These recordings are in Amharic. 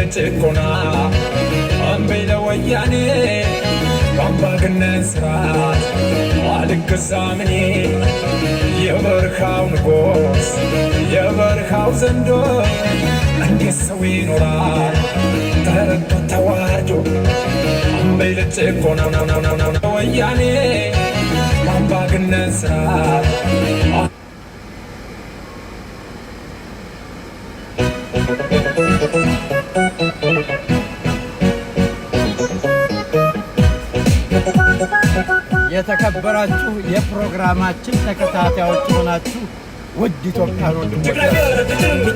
ለጭቆና አምበይ ለወያኔ በአምባገነን ስርዓት አልገዛም እኔ የበረሃው ንጉስ የበረሃው ዘንዶ እንዴት ሰው ይኖራል ተረግጦ ተዋርዶ አምበይ ለጭቆና ወያኔ በአምባገነን ስርዓት የተከበራችሁ የፕሮግራማችን ተከታታዮች ሆናችሁ ውድ ኢትዮጵያውያን ወንድሞች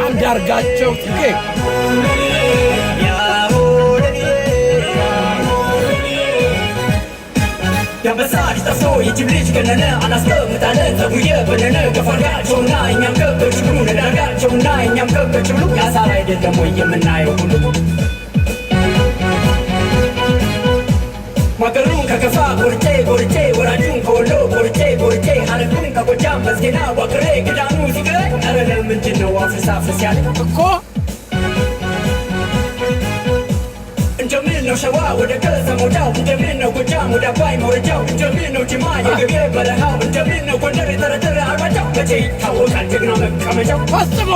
አንዳርጋቸው ጽጌ ያበሳሽ ተሶ ይችብልጅ ከነነ አላስቀምጣለ ተጉየ በነነ ከፈርጋቸውና እኛም ከበች ብሉ ነዳርጋቸውና እኛም ከበች ብሉ ያሳር አይደለም ወይ የምናየው ሁሉ ማገሩን ከከፋ ጎርቼ ጎርቼ ወራጁን ከወሎ ጎርቼ ጎርቼ ሐረጉን ከጎጃም መስጌና ዋቅሬ ግዳኑ ሲገኝ ኧረ ለምንድን ነው አፍርስ አፍርስ ያለ እኮ እንደምን ነው ሸዋ ወደ ከሰሞዳው እንደምን ነው ጎጃም ወደ አባይ መውረጃው እንደምን ነው ጅማ የገቤ በረሃው እንደምን ነው ጎንደር የተረተረ አርማጫው መቼ ይታወቃል ጀግና መቀመጫው ፈጽሞ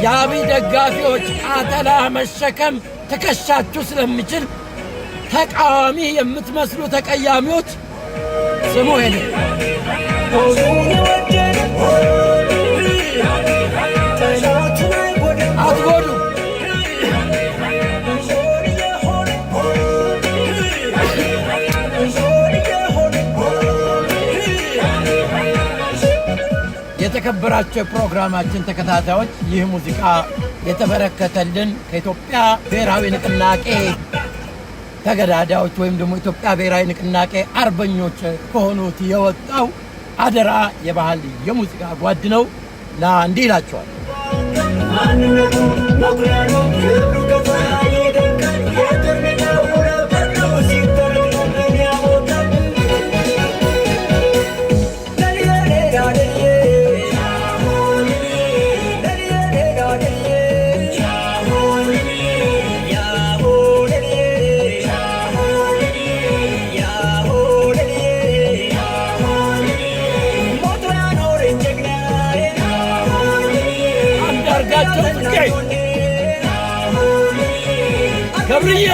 የአብይ ደጋፊዎች አተላ መሸከም ተከሻችሁ ስለሚችል ተቃዋሚ የምትመስሉ ተቀያሚዎች ስሙ ሄደ አትጎዱ የተከበራችሁ ፕሮግራማችን ተከታታዮች ይህ ሙዚቃ የተበረከተልን ከኢትዮጵያ ብሔራዊ ንቅናቄ ተገዳዳዮች ወይም ደግሞ ኢትዮጵያ ብሔራዊ ንቅናቄ አርበኞች ከሆኑት የወጣው አደራ የባህል የሙዚቃ ጓድ ነው እና እንዲህ ይላቸዋል በላቸው ጽጌ ገብርዬ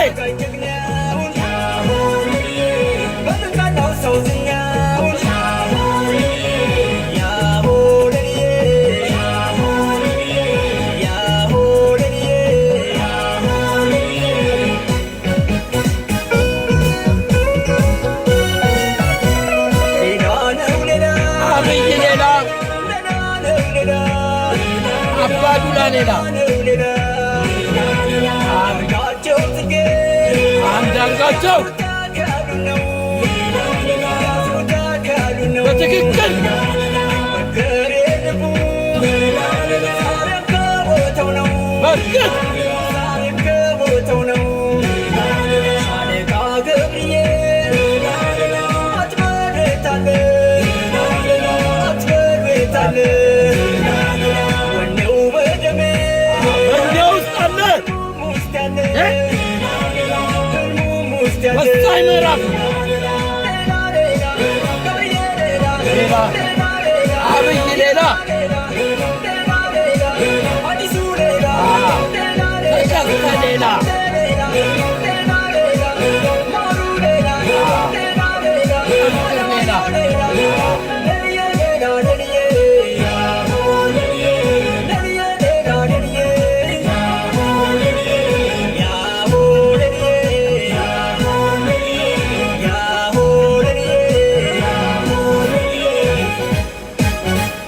ሌላ አንዳርጋቸው በትክክል ወሳኝ ምዕራፍ ሌላ አብይ ሌላ ተከፍተ ሌላ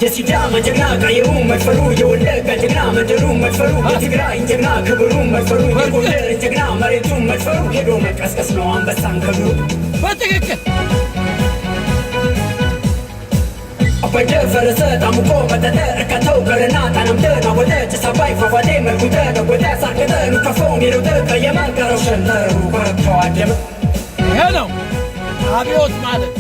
የሲዳማ ጀግና ቀይሩ መድፈሩ የወለጋ ጀግና መደሩ መድፈሩ የትግራይ ጀግና ክብሩ መድፈሩ የጎንደር ጀግና መሬቱ መድፈሩ ሄዶ መቀስቀስ ነው አንበሳን ከብሩ በትክክል አባጀ ፈረሰ ጣሙቆ መጠጠ እርካተው ከረና ጣናምተ ናወጠ ጭሳባይ ፏፏቴ መልኩተ ደጎተ ሳቅተ ኑከፎ ሜዶተ ቀየመ ጋረው ሸንተሩ ኮረብታው አደመ ይሄ ነው አብዮት ማለት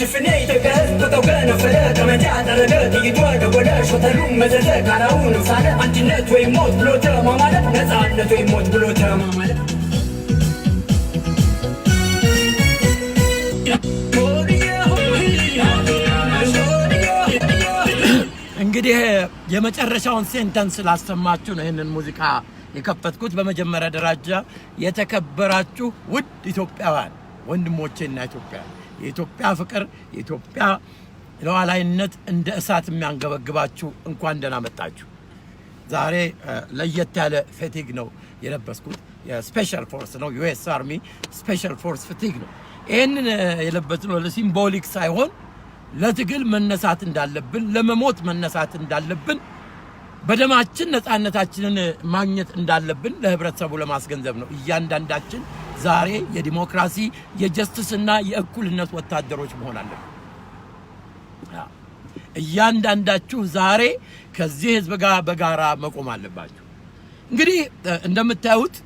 ድፍኔ ኢትዮጵያ ሕዝብ ተገነፈለ ጠመንጃ ጠረገ ጥይቱ ደጎለ ሾተሉ መዘዘ ካራውን ሳለ አንድነት ወይም ሞት ብሎ ተማማለ ነፃነት ወይም ሞት ብሎ ተማማለ እንግዲህ የመጨረሻውን ሴንተንስ ላሰማችሁ ነው ይሄንን ሙዚቃ የከፈትኩት። በመጀመሪያ ደረጃ የተከበራችሁ ውድ ኢትዮጵያውያን ወንድሞቼና ኢትዮጵያውያን የኢትዮጵያ ፍቅር የኢትዮጵያ ሉዓላዊነት እንደ እሳት የሚያንገበግባችሁ እንኳን ደህና መጣችሁ። ዛሬ ለየት ያለ ፌቲግ ነው የለበስኩት። የስፔሻል ፎርስ ነው፣ ዩኤስ አርሚ ስፔሻል ፎርስ ፌቲግ ነው። ይህንን የለበስነው ለሲምቦሊክ ሳይሆን ለትግል መነሳት እንዳለብን፣ ለመሞት መነሳት እንዳለብን፣ በደማችን ነፃነታችንን ማግኘት እንዳለብን ለህብረተሰቡ ለማስገንዘብ ነው። እያንዳንዳችን ዛሬ የዲሞክራሲ የጀስቲስና የእኩልነት ወታደሮች መሆን አለብን። እያንዳንዳችሁ ዛሬ ከዚህ ህዝብ ጋር በጋራ መቆም አለባችሁ። እንግዲህ እንደምታዩት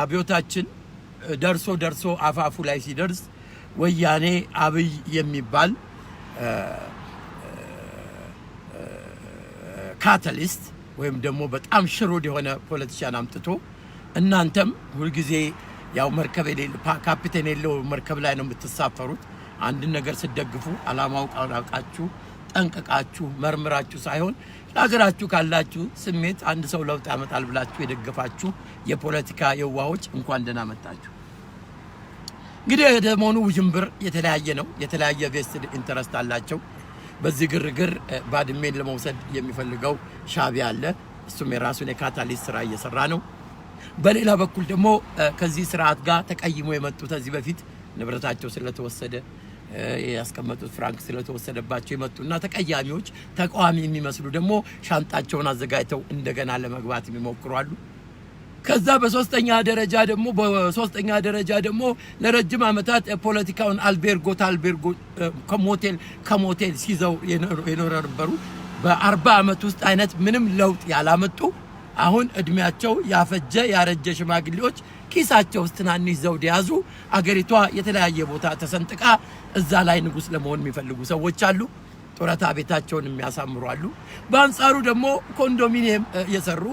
አብዮታችን ደርሶ አፋፉ ላይ ሲደርስ ወያኔ አብይ የሚባል ካታሊስት ወይም ደግሞ በጣም ሽሩድ የሆነ ፖለቲሻን አምጥቶ እናንተም ሁልጊዜ ያው መርከብ የሌለው ካፒቴን የሌለው መርከብ ላይ ነው የምትሳፈሩት። አንድ ነገር ስትደግፉ አላማው ቃላቃችሁ ጠንቀቃችሁ መርምራችሁ ሳይሆን ለሀገራችሁ ካላችሁ ስሜት አንድ ሰው ለውጥ ያመጣል ብላችሁ የደገፋችሁ የፖለቲካ የዋሆች እንኳን ደህና መጣችሁ። እንግዲህ ደሞኑ ውዥንብር የተለያየ ነው። የተለያየ ቬስትድ ኢንተረስት አላቸው። በዚህ ግርግር ባድሜን ለመውሰድ የሚፈልገው ሻዕቢያ አለ። እሱም የራሱን የካታሊስት ስራ እየሰራ ነው። በሌላ በኩል ደግሞ ከዚህ ስርዓት ጋር ተቀይሞ የመጡት ከዚህ በፊት ንብረታቸው ስለተወሰደ ያስቀመጡት ፍራንክ ስለተወሰደባቸው የመጡና ተቀያሚዎች ተቃዋሚ የሚመስሉ ደግሞ ሻንጣቸውን አዘጋጅተው እንደገና ለመግባት የሚሞክሩ አሉ። ከዛ በሶስተኛ ደረጃ ደግሞ ለረጅም ዓመታት ፖለቲካውን አልቤርጎ ከሞቴል ሲዘው የኖረበሩ በ40 ዓመት ውስጥ አይነት ምንም ለውጥ ያላመጡ አሁን እድሜያቸው ያረጀ ሽማግሌዎች ኪሳቸው ውስጥ ትናንሽ ዘውድ ያዙ። አገሪቷ የተለያየ ቦታ ተሰንጥቃ እዛ ላይ ንጉስ ለመሆን የሚፈልጉ ሰዎች አሉ። ጦረታ ቤታቸውን የሚያሳምሩ አሉ። በአንጻሩ ደግሞ ኮንዶሚኒየም የሰሩ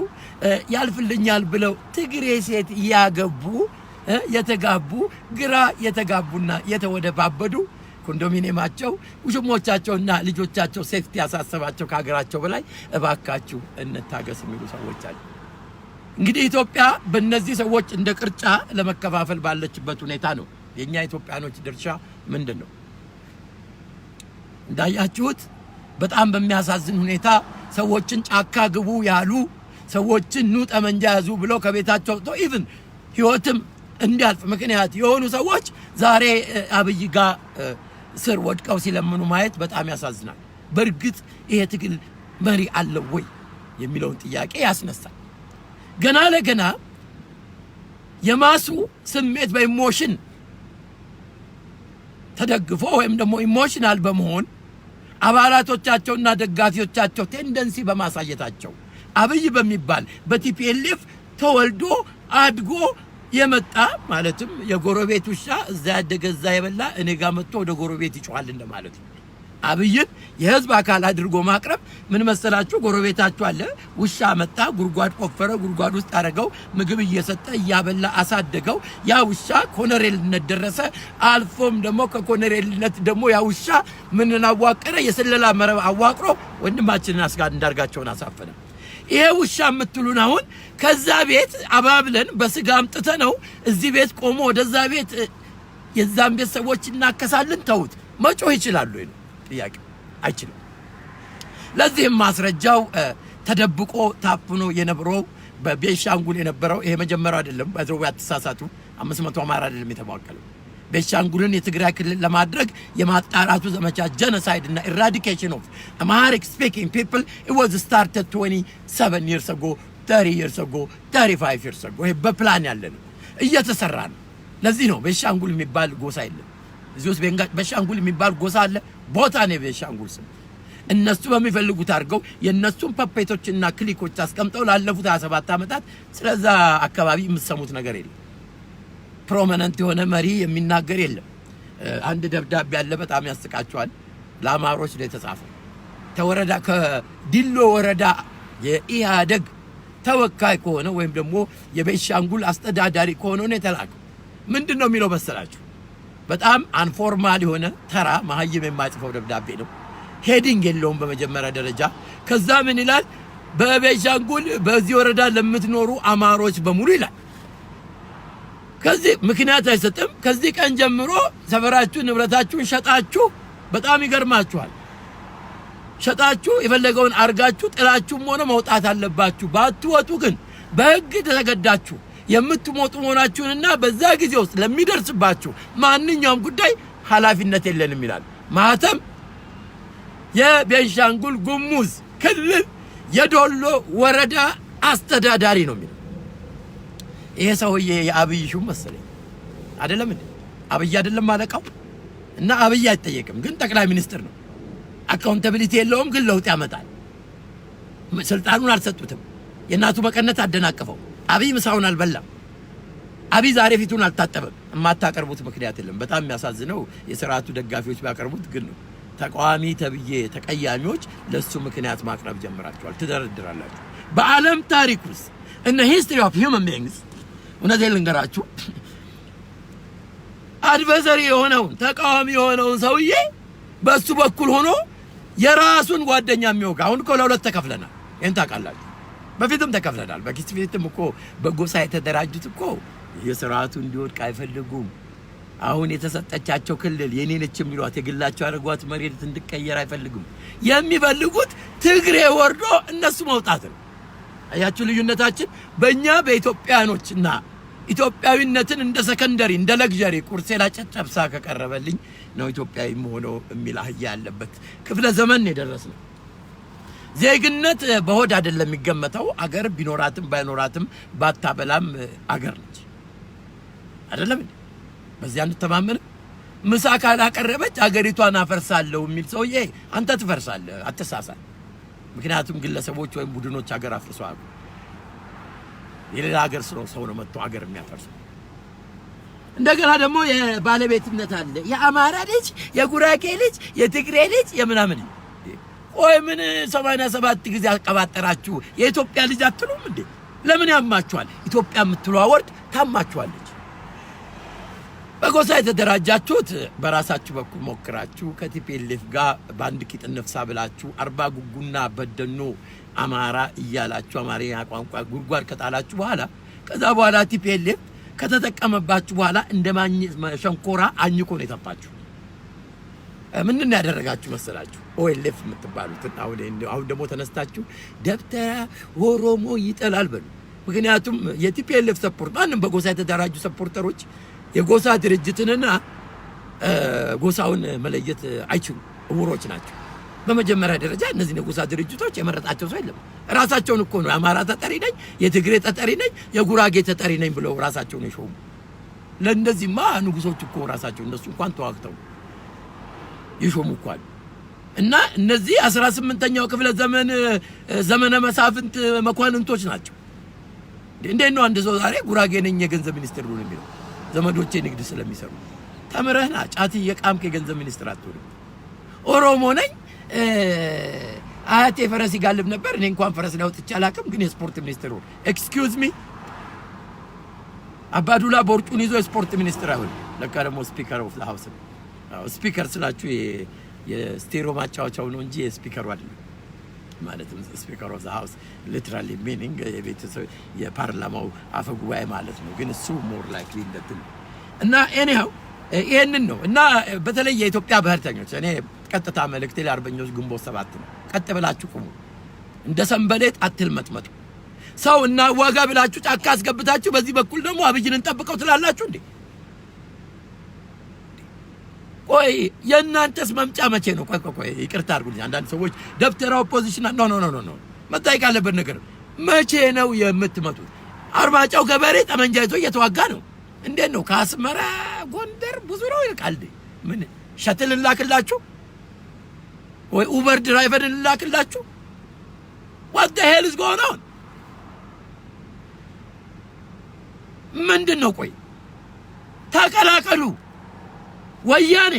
ያልፍልኛል ብለው ትግሬ ሴት ያገቡ የተጋቡ ግራ የተጋቡና የተወደባበዱ ኮንዶሚኒየማቸው ውሽሞቻቸውና ልጆቻቸው ሴፍቲ ያሳሰባቸው ከሀገራቸው በላይ እባካችሁ እንታገስ የሚሉ ሰዎች አሉ። እንግዲህ ኢትዮጵያ በእነዚህ ሰዎች እንደ ቅርጫ ለመከፋፈል ባለችበት ሁኔታ ነው። የኛ ኢትዮጵያኖች ድርሻ ምንድነው? እንዳያችሁት በጣም በሚያሳዝን ሁኔታ ሰዎችን ጫካ ግቡ ያሉ ሰዎችን ኑ ጠመንጃ ያዙ ብለው ከቤታቸው ወጥተው ኢቭን ህይወትም እንዲያልፍ ምክንያት የሆኑ ሰዎች ዛሬ አብይ ጋር ስር ወድቀው ሲለምኑ ማየት በጣም ያሳዝናል። በእርግጥ ይሄ ትግል መሪ አለው ወይ የሚለውን ጥያቄ ያስነሳል። ገና ለገና የማሱ ስሜት በኢሞሽን ተደግፎ ወይም ደግሞ ኢሞሽናል በመሆን አባላቶቻቸውና ደጋፊዎቻቸው ቴንደንሲ በማሳየታቸው አብይ በሚባል በቲፒኤልኤፍ ተወልዶ አድጎ የመጣ ማለትም የጎረቤት ውሻ እዛ ያደገ እዛ የበላ እኔ ጋር መጥቶ ወደ ጎረቤት ይጮሃል እንደማለት ነው። አብይን የህዝብ አካል አድርጎ ማቅረብ ምን መሰላችሁ? ጎረቤታችሁ አለ፣ ውሻ መጣ፣ ጉርጓድ ቆፈረ፣ ጉርጓድ ውስጥ አደረገው፣ ምግብ እየሰጠ እያበላ አሳደገው። ያ ውሻ ኮሎኔልነት ደረሰ። አልፎም ደግሞ ከኮሎኔልነት ደግሞ ያ ውሻ ምንን አዋቀረ? የስለላ መረብ አዋቅሮ ወንድማችንን እንዳርጋቸውን አሳፈነ። ይሄ ውሻ የምትሉን አሁን ከዛ ቤት አባብለን በስጋ አምጥተ ነው እዚህ ቤት ቆሞ ወደዛ ቤት የዛን ቤት ሰዎች እናከሳለን። ተውት። መጮህ ይችላሉ ወይ ነው ጥያቄ? አይችልም። ለዚህም ማስረጃው ተደብቆ ታፍኖ የነበረው በቤንሻንጉል የነበረው ይሄ መጀመሪያው አይደለም። በዘው ያተሳሳቱ 500 አማራ አይደለም የተዋቀለው። ቤንሻንጉልን የትግራይ ክልል ለማድረግ የማጣራቱ ዘመቻ ጄኖሳይድ እና ኢራዲኬሽን ኦፍ አማሪክ ስፒኪንግ ፒፕል it was started 27 years ago 30 years ago 35 years ago። ይሄ በፕላን ያለ ነው፣ እየተሰራ ነው። ለዚህ ነው ቤንሻንጉል የሚባል ጎሳ የለም። እዚህ ውስጥ ቤንሻንጉል የሚባል ጎሳ አለ፣ ቦታ ነው ቤንሻንጉል ስም። እነሱ በሚፈልጉት አድርገው የነሱን ፐፔቶችና ክሊኮች አስቀምጠው ላለፉት 27 ዓመታት ስለዛ አካባቢ የምትሰሙት ነገር የለም። ፕሮሚነንት የሆነ መሪ የሚናገር የለም። አንድ ደብዳቤ ያለ በጣም ያስቃቸዋል። ለአማሮች ነው የተጻፈው። ተወረዳ ከዲሎ ወረዳ የኢህአደግ ተወካይ ከሆነ ወይም ደግሞ የቤንሻንጉል አስተዳዳሪ ከሆነ ነው የተላከው። ምንድነው የሚለው መሰላችሁ? በጣም አንፎርማል የሆነ ተራ መሀይም የማይጽፈው ደብዳቤ ነው። ሄዲንግ የለውም በመጀመሪያ ደረጃ። ከዛ ምን ይላል? በቤንሻንጉል በዚህ ወረዳ ለምትኖሩ አማሮች በሙሉ ይላል። ከዚህ ምክንያት አይሰጥም። ከዚህ ቀን ጀምሮ ሰፈራችሁ ንብረታችሁን ሸጣችሁ፣ በጣም ይገርማችኋል፣ ሸጣችሁ የፈለገውን አርጋችሁ ጥላችሁም ሆነ መውጣት አለባችሁ። ባትወጡ ግን በህግ ተገዳችሁ የምትሞቱ መሆናችሁንና በዛ ጊዜ ውስጥ ለሚደርስባችሁ ማንኛውም ጉዳይ ኃላፊነት የለንም ይላል። ማህተም የቤንሻንጉል ጉሙዝ ክልል የዶሎ ወረዳ አስተዳዳሪ ነው የሚለው። ይሄ ሰውዬ የአብይ ሹም መሰለኝ አይደለም እንዴ? አብይ አይደለም አለቃው? እና አብይ አይጠየቅም፣ ግን ጠቅላይ ሚኒስትር ነው። አካውንታቢሊቲ የለውም፣ ግን ለውጥ ያመጣል። ስልጣኑን አልሰጡትም። የእናቱ መቀነት አደናቀፈው። አብይ ምሳውን አልበላም። አብይ ዛሬ ፊቱን አልታጠበም። የማታቀርቡት ምክንያት የለም። በጣም የሚያሳዝነው የሥርዓቱ ደጋፊዎች ቢያቀርቡት፣ ግን ተቃዋሚ ተብዬ ተቀያሚዎች ለሱ ምክንያት ማቅረብ ጀምራቸዋል። ትደረድራላችሁ። በዓለም ታሪክ ውስጥ in the history of human beings እውነቴን ልንገራችሁ፣ አድቨርሰሪ የሆነውን ተቃዋሚ የሆነውን ሰውዬ በሱ በኩል ሆኖ የራሱን ጓደኛ የሚወጋ። አሁን እኮ ለሁለት ተከፍለናል። ይሄን ታውቃላችሁ። በፊትም ተከፍለናል። በፊትም እኮ በጎሳ የተደራጁት እኮ የሥርዓቱ እንዲወድቅ አይፈልጉም። አሁን የተሰጠቻቸው ክልል የኔ ነች የሚሏት የግላቸው አድርጓት መሬት እንድትቀየር አይፈልጉም። የሚፈልጉት ትግሬ ወርዶ እነሱ መውጣት ነው። አያችሁ ልዩነታችን? በእኛ በኢትዮጵያኖችና ኢትዮጵያዊነትን እንደ ሰከንደሪ እንደ ለግዠሪ ቁርሴ ላጨጨብሳ ከቀረበልኝ ነው ኢትዮጵያዊ ሆኖ የሚል አህያ ያለበት ክፍለ ዘመን የደረስነው። ዜግነት በሆድ አይደለም የሚገመተው። አገር ቢኖራትም ባይኖራትም ባታበላም አገር ነች አይደለም? በዚያ እንተማመን። ምሳ ካላቀረበች አገሪቷን አፈርሳለሁ የሚል ሰውዬ አንተ ትፈርሳለህ፣ አትሳሳል። ምክንያቱም ግለሰቦች ወይም ቡድኖች አገር አፍርሰዋል። የሌላ ሀገር ሰው ነው መጥቶ ሀገር የሚያፈርሰው። እንደገና ደግሞ የባለቤትነት አለ። የአማራ ልጅ፣ የጉራጌ ልጅ፣ የትግሬ ልጅ የምናምን። ቆይ ምን 87 ጊዜ አቀባጠራችሁ? የኢትዮጵያ ልጅ አትሉም እንዴ? ለምን ያማችኋል? ኢትዮጵያ የምትለዋ ወርድ ታማችኋለች። በጎሳ የተደራጃችሁት በራሳችሁ በኩል ሞክራችሁ ከቲፒኤልኤፍ ጋር ባንድ ቂጥ ነፍሳ ብላችሁ አርባ ጉጉና በደኖ አማራ እያላችሁ አማርኛ ቋንቋ ጉርጓድ ከጣላችሁ በኋላ ከዛ በኋላ ቲፒኤልኤፍ ከተጠቀመባችሁ በኋላ እንደማግኘት ሸንኮራ አኝኮ ነው የተፋችሁ። ምንድነው ያደረጋችሁ መሰላችሁ? ኦኤልኤፍ የምትባሉት አሁን ደግሞ ተነስታችሁ ደብተራ ኦሮሞ ይጠላል በሉ። ምክንያቱም የቲፒኤልኤፍ ሰፖርት ማንም በጎሳ የተደራጁ ሰፖርተሮች የጎሳ ድርጅትንና ጎሳውን መለየት አይችሉም፣ እውሮች ናቸው። በመጀመሪያ ደረጃ እነዚህ የጎሳ ድርጅቶች የመረጣቸው ሰው የለም። ራሳቸውን እኮ ነው የአማራ ተጠሪ ነኝ፣ የትግሬ ተጠሪ ነኝ፣ የጉራጌ ተጠሪ ነኝ ብለው ራሳቸውን የሾሙ። ለእነዚህማ ንጉሶች እኮ ራሳቸው እነሱ እንኳን ተዋግተው ይሾሙ እኮ አሉ። እና እነዚህ 18ኛው ክፍለ ዘመነ መሳፍንት መኳንንቶች ናቸው። እንዴት ነው አንድ ሰው ዛሬ ጉራጌ ነኝ የገንዘብ ሚኒስትር ነው የሚለው? ዘመዶቼ ንግድ ስለሚሰሩ ተምረህና ጫት እየቃምክ የገንዘብ ሚኒስትር አትሆንም። ኦሮሞ ነኝ አያቴ ፈረስ ይጋልብ ነበር፣ እኔ እንኳን ፈረስ ላይ ወጥቼ አላውቅም፣ ግን የስፖርት ሚኒስትር ነው። ኤክስኪውዝ ሚ አባዱላ ቦርጩን ይዞ የስፖርት ሚኒስትር አይሆንም። ለካ ደግሞ ስፒከር ኦፍ ዘ ሃውስ ነው። ስፒከር ስላችሁ የስቴሪዮ ማጫወቻው ነው እንጂ የስፒከሩ አይደለም። ማለትም ስፒከር ኦፍ ዘ ሃውስ ሊትራሊ ሚኒንግ የቤተሰብ የፓርላማው አፈ ጉባኤ ማለት ነው። ግን እሱ ሞር ላይክሊ እንደትን እና ኤኒሃው ይሄንን ነው። እና በተለይ የኢትዮጵያ ብሔርተኞች እኔ ቀጥታ መልእክቴ ለአርበኞች ግንቦት 7 ነው። ቀጥ ብላችሁ ቁሙ፣ እንደ ሰንበሌጥ አትልመጥመጡ። ሰው እና ዋጋ ብላችሁ ጫካ አስገብታችሁ በዚህ በኩል ደግሞ አብይን እንጠብቀው ትላላችሁ እንዴ? ቆይ የእናንተስ መምጫ መቼ ነው? ቆይ ይቅርታ አድርጉልኝ። አንዳንድ ሰዎች ደብተራ ኦፖዚሽን ኖ መጠየቅ ያለበት ነገር መቼ ነው የምትመጡት? አርማጫው ገበሬ ጠመንጃ ይዞ እየተዋጋ ነው። እንዴት ነው? ከአስመራ ጎንደር ብዙ ነው ይልቃል። ምን ሸትል ላክላችሁ ወይ ኡበር ድራይቨር ላክላችሁ? what the hell is going on? ምንድነው? ቆይ ተቀላቀሉ። ወያኔ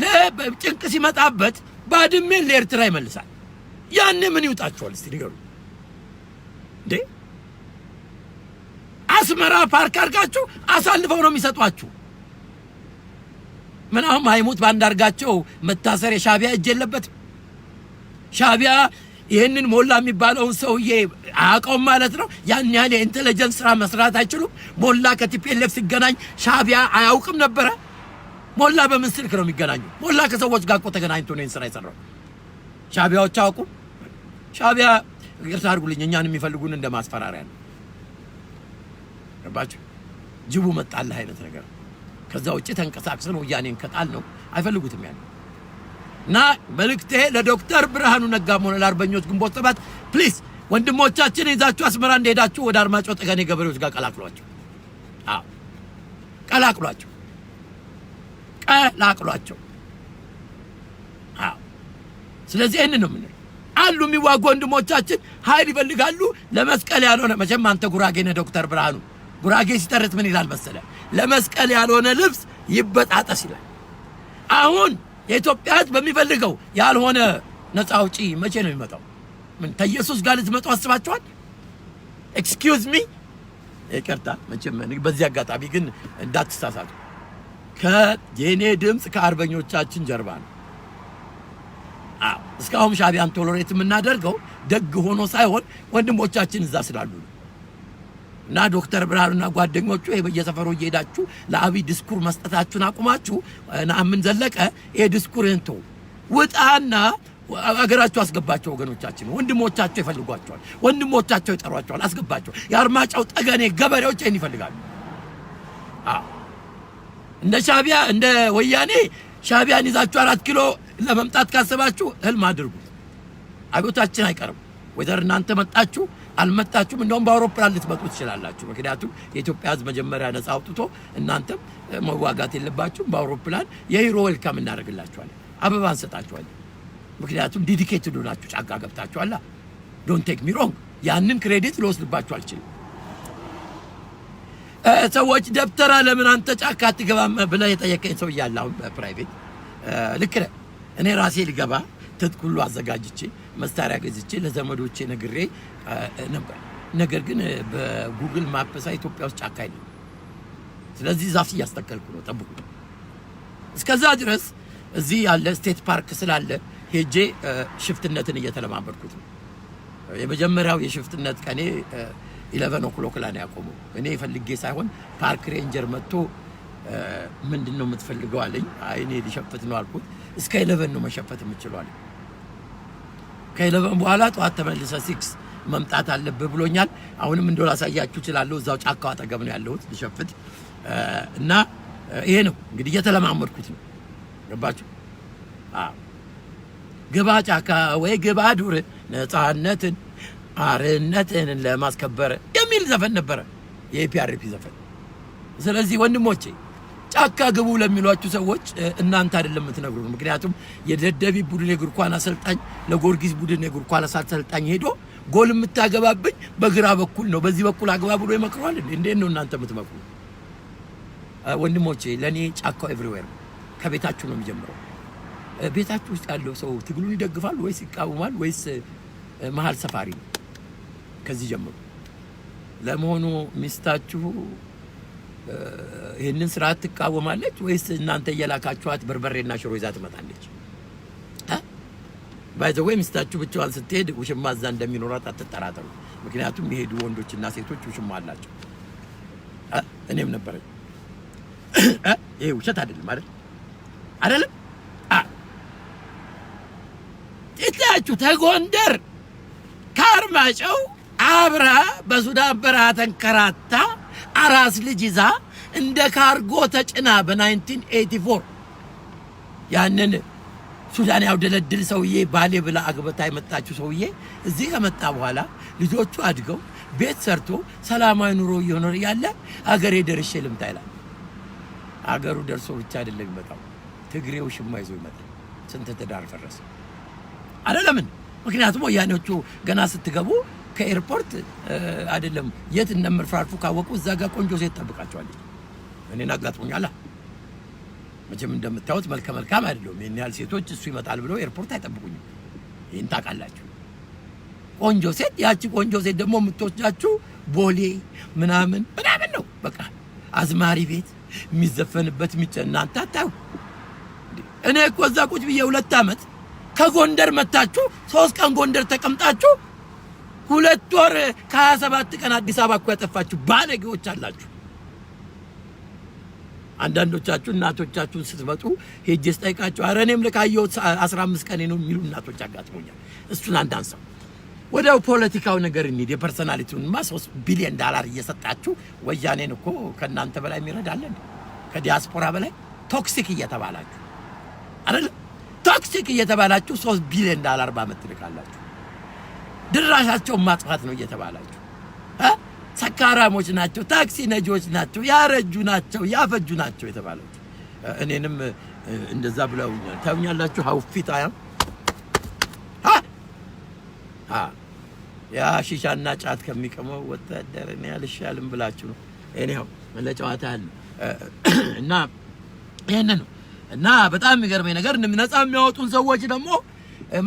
ለጭንቅ ሲመጣበት ባድሜን ለኤርትራ ይመልሳል። ያኔ ምን ይውጣችኋል? እስቲ ንገሩ እንዴ! አስመራ ፓርክ አድርጋችሁ አሳልፈው ነው የሚሰጧችሁ። ምን አሁን ማይሙት ባንዳርጋቸው መታሰር የሻቢያ እጅ የለበትም? ሻቢያ ይሄንን ሞላ የሚባለውን ሰውዬ አያውቀውም ማለት ነው። ያን ያህል የኢንተለጀንስ ስራ መስራት አይችሉም። ሞላ ከቲፒኤልኤፍ ሲገናኝ ሻቢያ አያውቅም ነበረ? ሞላ በምን ስልክ ነው የሚገናኙ? ሞላ ከሰዎች ጋር እኮ ተገናኝቶ ነው ስራ የሰራው። ሻቢያዎች አያውቁም? ሻቢያ ይቅርታ አድርጉልኝ፣ እኛን የሚፈልጉን እንደ ማስፈራሪያ ነው። ገባችሁ? ጅቡ መጣልህ አይነት ነገር። ከዛ ውጪ ተንቀሳቅሰን ወያኔን ከጣል ነው አይፈልጉትም ያለው። እና መልእክቴ ለዶክተር ብርሃኑ ነጋም ሆነ ለአርበኞች ግንቦት 7 ፕሊዝ ወንድሞቻችን ይዛችሁ አስመራ እንደሄዳችሁ ወደ አርማጭሆ ጠገኔ ገበሬዎች ጋር ቀላቅሏቸው። አዎ ቀላቅሏቸው። አዎ ስለዚህ እነ ነው ምን አሉ የሚዋጉ ወንድሞቻችን ኃይል ይፈልጋሉ። ለመስቀል ያልሆነ መቼም አንተ ጉራጌ ነህ ዶክተር ብርሃኑ። ጉራጌ ሲተርት ምን ይላል መሰለ? ለመስቀል ያልሆነ ልብስ ይበጣጠስ ይላል። አሁን የኢትዮጵያ ሕዝብ በሚፈልገው ያልሆነ ነፃ አውጪ መቼ ነው የሚመጣው? ምን ከኢየሱስ ጋር ልትመጡ አስባችኋል? ኤክስኪውዝ ሚ ይቅርታ፣ መቼም በዚህ አጋጣሚ ግን እንዳትሳሳቱ። ከጄኔ ድምጽ ከአርበኞቻችን ጀርባ ነው። አዎ እስካሁን ሻቢያን ቶሎሬት የምናደርገው ደግ ሆኖ ሳይሆን ወንድሞቻችን እዛ ስላሉ ነው። እና ዶክተር ብርሃኑና ጓደኞቹ በየሰፈሩ እየሄዳችሁ ለአብይ ዲስኩር መስጠታችሁን አቁማችሁ ነአምን ዘለቀ ይሄ ዲስኩርን ተው፣ ውጣና አገራችሁ አስገባቸው። ወገኖቻችን ወንድሞቻቸው ይፈልጓቸዋል፣ ወንድሞቻቸው ይጠሯቸዋል፣ አስገባቸው። የአርማጫው ጠገኔ ገበሬዎች ይሄን ይፈልጋሉ። አዎ እንደ ሻቢያ እንደ ወያኔ ሻቢያን ይዛችሁ 4 ኪሎ ለመምጣት ካሰባችሁ ህልም አድርጉ። አብዮታችን አይቀርም። ወደር እናንተ መጣችሁ አልመጣችሁም እንደውም በአውሮፕላን ልትመጡ ትችላላችሁ። ምክንያቱም የኢትዮጵያ ሕዝብ መጀመሪያ ነፃ አውጥቶ እናንተም መዋጋት የለባችሁም። በአውሮፕላን የሂሮ ዌልካም እናደርግላችኋለን፣ አበባ እንሰጣችኋለን። ምክንያቱም ዲዲኬትድ ሆናችሁ ጫካ ገብታችኋላ። ዶንት ቴክ ሚ ሮንግ፣ ያንን ክሬዲት ልወስድባችሁ አልችልም። ሰዎች ደብተራ ለምን አንተ ጫካ አትገባም ብለህ የጠየቀኝ ሰው እያለ አሁን በፕራይቬት ልክ ነህ። እኔ ራሴ ልገባ ትጥቅ ሁሉ አዘጋጅቼ መሳሪያ ገዝቼ ለዘመዶቼ ነግሬ ነበር። ነገር ግን በጉግል ማፕ ሳይ ኢትዮጵያ ውስጥ ጫካ የለም። ስለዚህ ዛፍ እያስተከልኩ ነው፣ ጠብቁ። እስከዛ ድረስ እዚህ ያለ ስቴት ፓርክ ስላለ ሄጄ ሽፍትነትን እየተለማመድኩት ነው። የመጀመሪያው የሽፍትነት ቀኔ 11 o'clock ላይ ያቆመው። እኔ ፈልጌ ሳይሆን ፓርክ ሬንጀር መጥቶ ምንድነው የምትፈልገው አለኝ። አይ እኔ ሊሸፍት ነው አልኩት። እስከ 11 ነው መሸፈት የምችለው አለኝ። ከ11 በኋላ ጠዋት ተመልሰ 6 መምጣት አለብህ ብሎኛል። አሁንም እንደው ላሳያችሁ እችላለሁ። እዛው ጫካው አጠገብ ነው ያለሁት ሊሸፍት እና ይሄ ነው እንግዲህ እየተለማመድኩት ነው። ገባችሁ? ግባ ጫካ ወይ ግባ ዱር ነፃነትን አርነትን ለማስከበር የሚል ዘፈን ነበረ፣ የፒአርፒ ዘፈን። ስለዚህ ወንድሞቼ ጫካ ግቡ ለሚሏችሁ ሰዎች እናንተ አይደለም የምትነግሩት። ምክንያቱም የደደቢት ቡድን የእግር ኳስ አሰልጣኝ ለጊዮርጊስ ቡድን የእግር ኳስ አሰልጣኝ ሄዶ ጎል የምታገባብኝ በግራ በኩል ነው በዚህ በኩል አግባ ብሎ ይመክሯል። እንዴት ነው እናንተ የምትመክሩ? ወንድሞቼ ለኔ ጫካው ኤቭሪዌር ከቤታችሁ ነው የሚጀምረው። ቤታችሁ ውስጥ ያለው ሰው ትግሉን ይደግፋል ወይስ ይቃወማል ወይስ መሀል ሰፋሪ ነው? ከዚህ ጀምሮ ለመሆኑ ሚስታችሁ ይሄንን ስርዓት ትቃወማለች ወይስ እናንተ እየላካችኋት በርበሬና ሽሮ ይዛ ትመጣለች? ባይ ዘ ወይ ሚስታችሁ ብቻዋን ስትሄድ ውሽማ እዛ እንደሚኖራት አትጠራጠሩ። ምክንያቱም የሄዱ ወንዶችና ሴቶች ውሽማ አላቸው። እኔም ነበረኝ። ይሄ ውሸት አይደለም አይደለም። እታችሁ ተጎንደር ከአርማጭሆ አብራ በሱዳን በረሃ ተንከራታ አራስ ልጅ ይዛ እንደ ካርጎ ተጭና በ1984 ያንን ሱዳን ያውደለድል ሰውዬ ባሌ ብላ አግበታ የመጣችው ሰውዬ እዚህ ከመጣ በኋላ ልጆቹ አድገው ቤት ሰርቶ ሰላማዊ ኑሮ እየኖረ ያለ አገሬ ደርሼ ልምጣ ይላል። አገሩ ደርሶ ብቻ አይደለም ይመጣው፣ ትግሬው ሽማ ይዞ ይመጣል። ስንት ትዳር ፈረሰ አይደለም? ምክንያቱም ወያኔዎቹ ገና ስትገቡ ከኤርፖርት አይደለም የት እንደምርፋርፉ ካወቁ እዛ ጋር ቆንጆ ሴት ጠብቃቸዋለች። እኔን አጋጥሞኛል። መቼም እንደምታዩት መልከ መልካም አይደለም። የኔ ያህል ሴቶች እሱ ይመጣል ብለው ኤርፖርት አይጠብቁኝም። ይሄን ታውቃላችሁ። ቆንጆ ሴት፣ ያቺ ቆንጆ ሴት ደግሞ የምትወስዳችሁ ቦሌ ምናምን ነው። በቃ አዝማሪ ቤት የሚዘፈንበት እናንተ አታዩ። እኔ እኮ እዛ ቁጭ ብዬ 2 ዓመት ከጎንደር መጣችሁ 3 ቀን ጎንደር ተቀምጣችሁ 2 ወር ከ27 ቀን አዲስ አበባ እኮ ያጠፋችሁ ባለጌዎች አላችሁ። አንዳንዶቻችሁ እናቶቻችሁን ስትመጡ ሄጄ ስጠይቃችሁ ኧረ እኔም ልካየሁት 15 ቀን ነው የሚሉ እናቶች አጋጥሞኛል። እሱን አንዳንሰው ወዲያው ፖለቲካው ነገር እንሂድ። የፐርሰናሊቲውንማ $3 ቢሊዮን እየሰጣችሁ ወያኔን እኮ ከእናንተ በላይ የሚረዳለን ከዲያስፖራ በላይ ቶክሲክ እየተባላችሁ አይደል? ቶክሲክ እየተባላችሁ $3 ቢሊዮን በዓመት ትልካላችሁ። ድራሻቸውን ማጥፋት ነው እየተባላችሁ ሰካራሞች ናቸው፣ ታክሲ ነጂዎች ናቸው፣ ያረጁ ናቸው፣ ያፈጁ ናቸው የተባሉት እኔንም እንደዛ ብለውኛል። ታውኛላችሁ ሀውፊት አያም ያ ሺሻና ጫት ከሚቀመው ወታደር እኔ አልሻልም ብላችሁ ነው። እኔው ለጨዋታ ያለ እና ይሄንን ነው። እና በጣም የሚገርመኝ ነገር ነፃ የሚያወጡን ሰዎች ደግሞ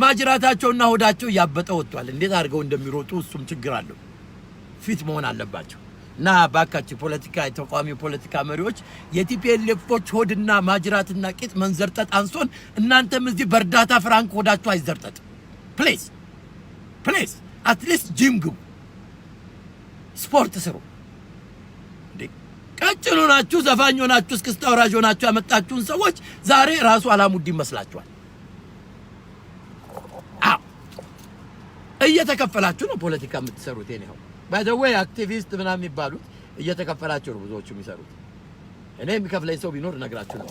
ማጅራታቸውና ሆዳቸው ያበጠ ወጥቷል። እንዴት አድርገው እንደሚሮጡ እሱም ችግር አለው። ፊት መሆን አለባቸው። እና ባካችሁ ፖለቲካ የተቋሚ ፖለቲካ መሪዎች የቲፒኤልኤፎች ሆድና ማጅራትና ቂጥ መንዘርጠጥ አንሶን እናንተም እዚህ በርዳታ ፍራንክ ሆዳችሁ አይዘርጠጥ። ፕሊዝ አትሊስት ጂም ግቡ፣ ስፖርት ስሩ። ቀጭኑ ናችሁ፣ ዘፋኝ ሆናችሁ፣ እስክስታ ወራጅ ሆናችሁ ያመጣችሁን ሰዎች ዛሬ ራሱ አላሙዲ ይመስላችኋል። እየተከፈላችሁ ነው ፖለቲካ የምትሰሩት። የኔው ባይ ዘ ዌይ አክቲቪስት ምናምን የሚባሉት እየተከፈላችሁ ነው ብዙዎቹ የሚሰሩት። እኔ የሚከፍለኝ ሰው ቢኖር እነግራችሁ ነው።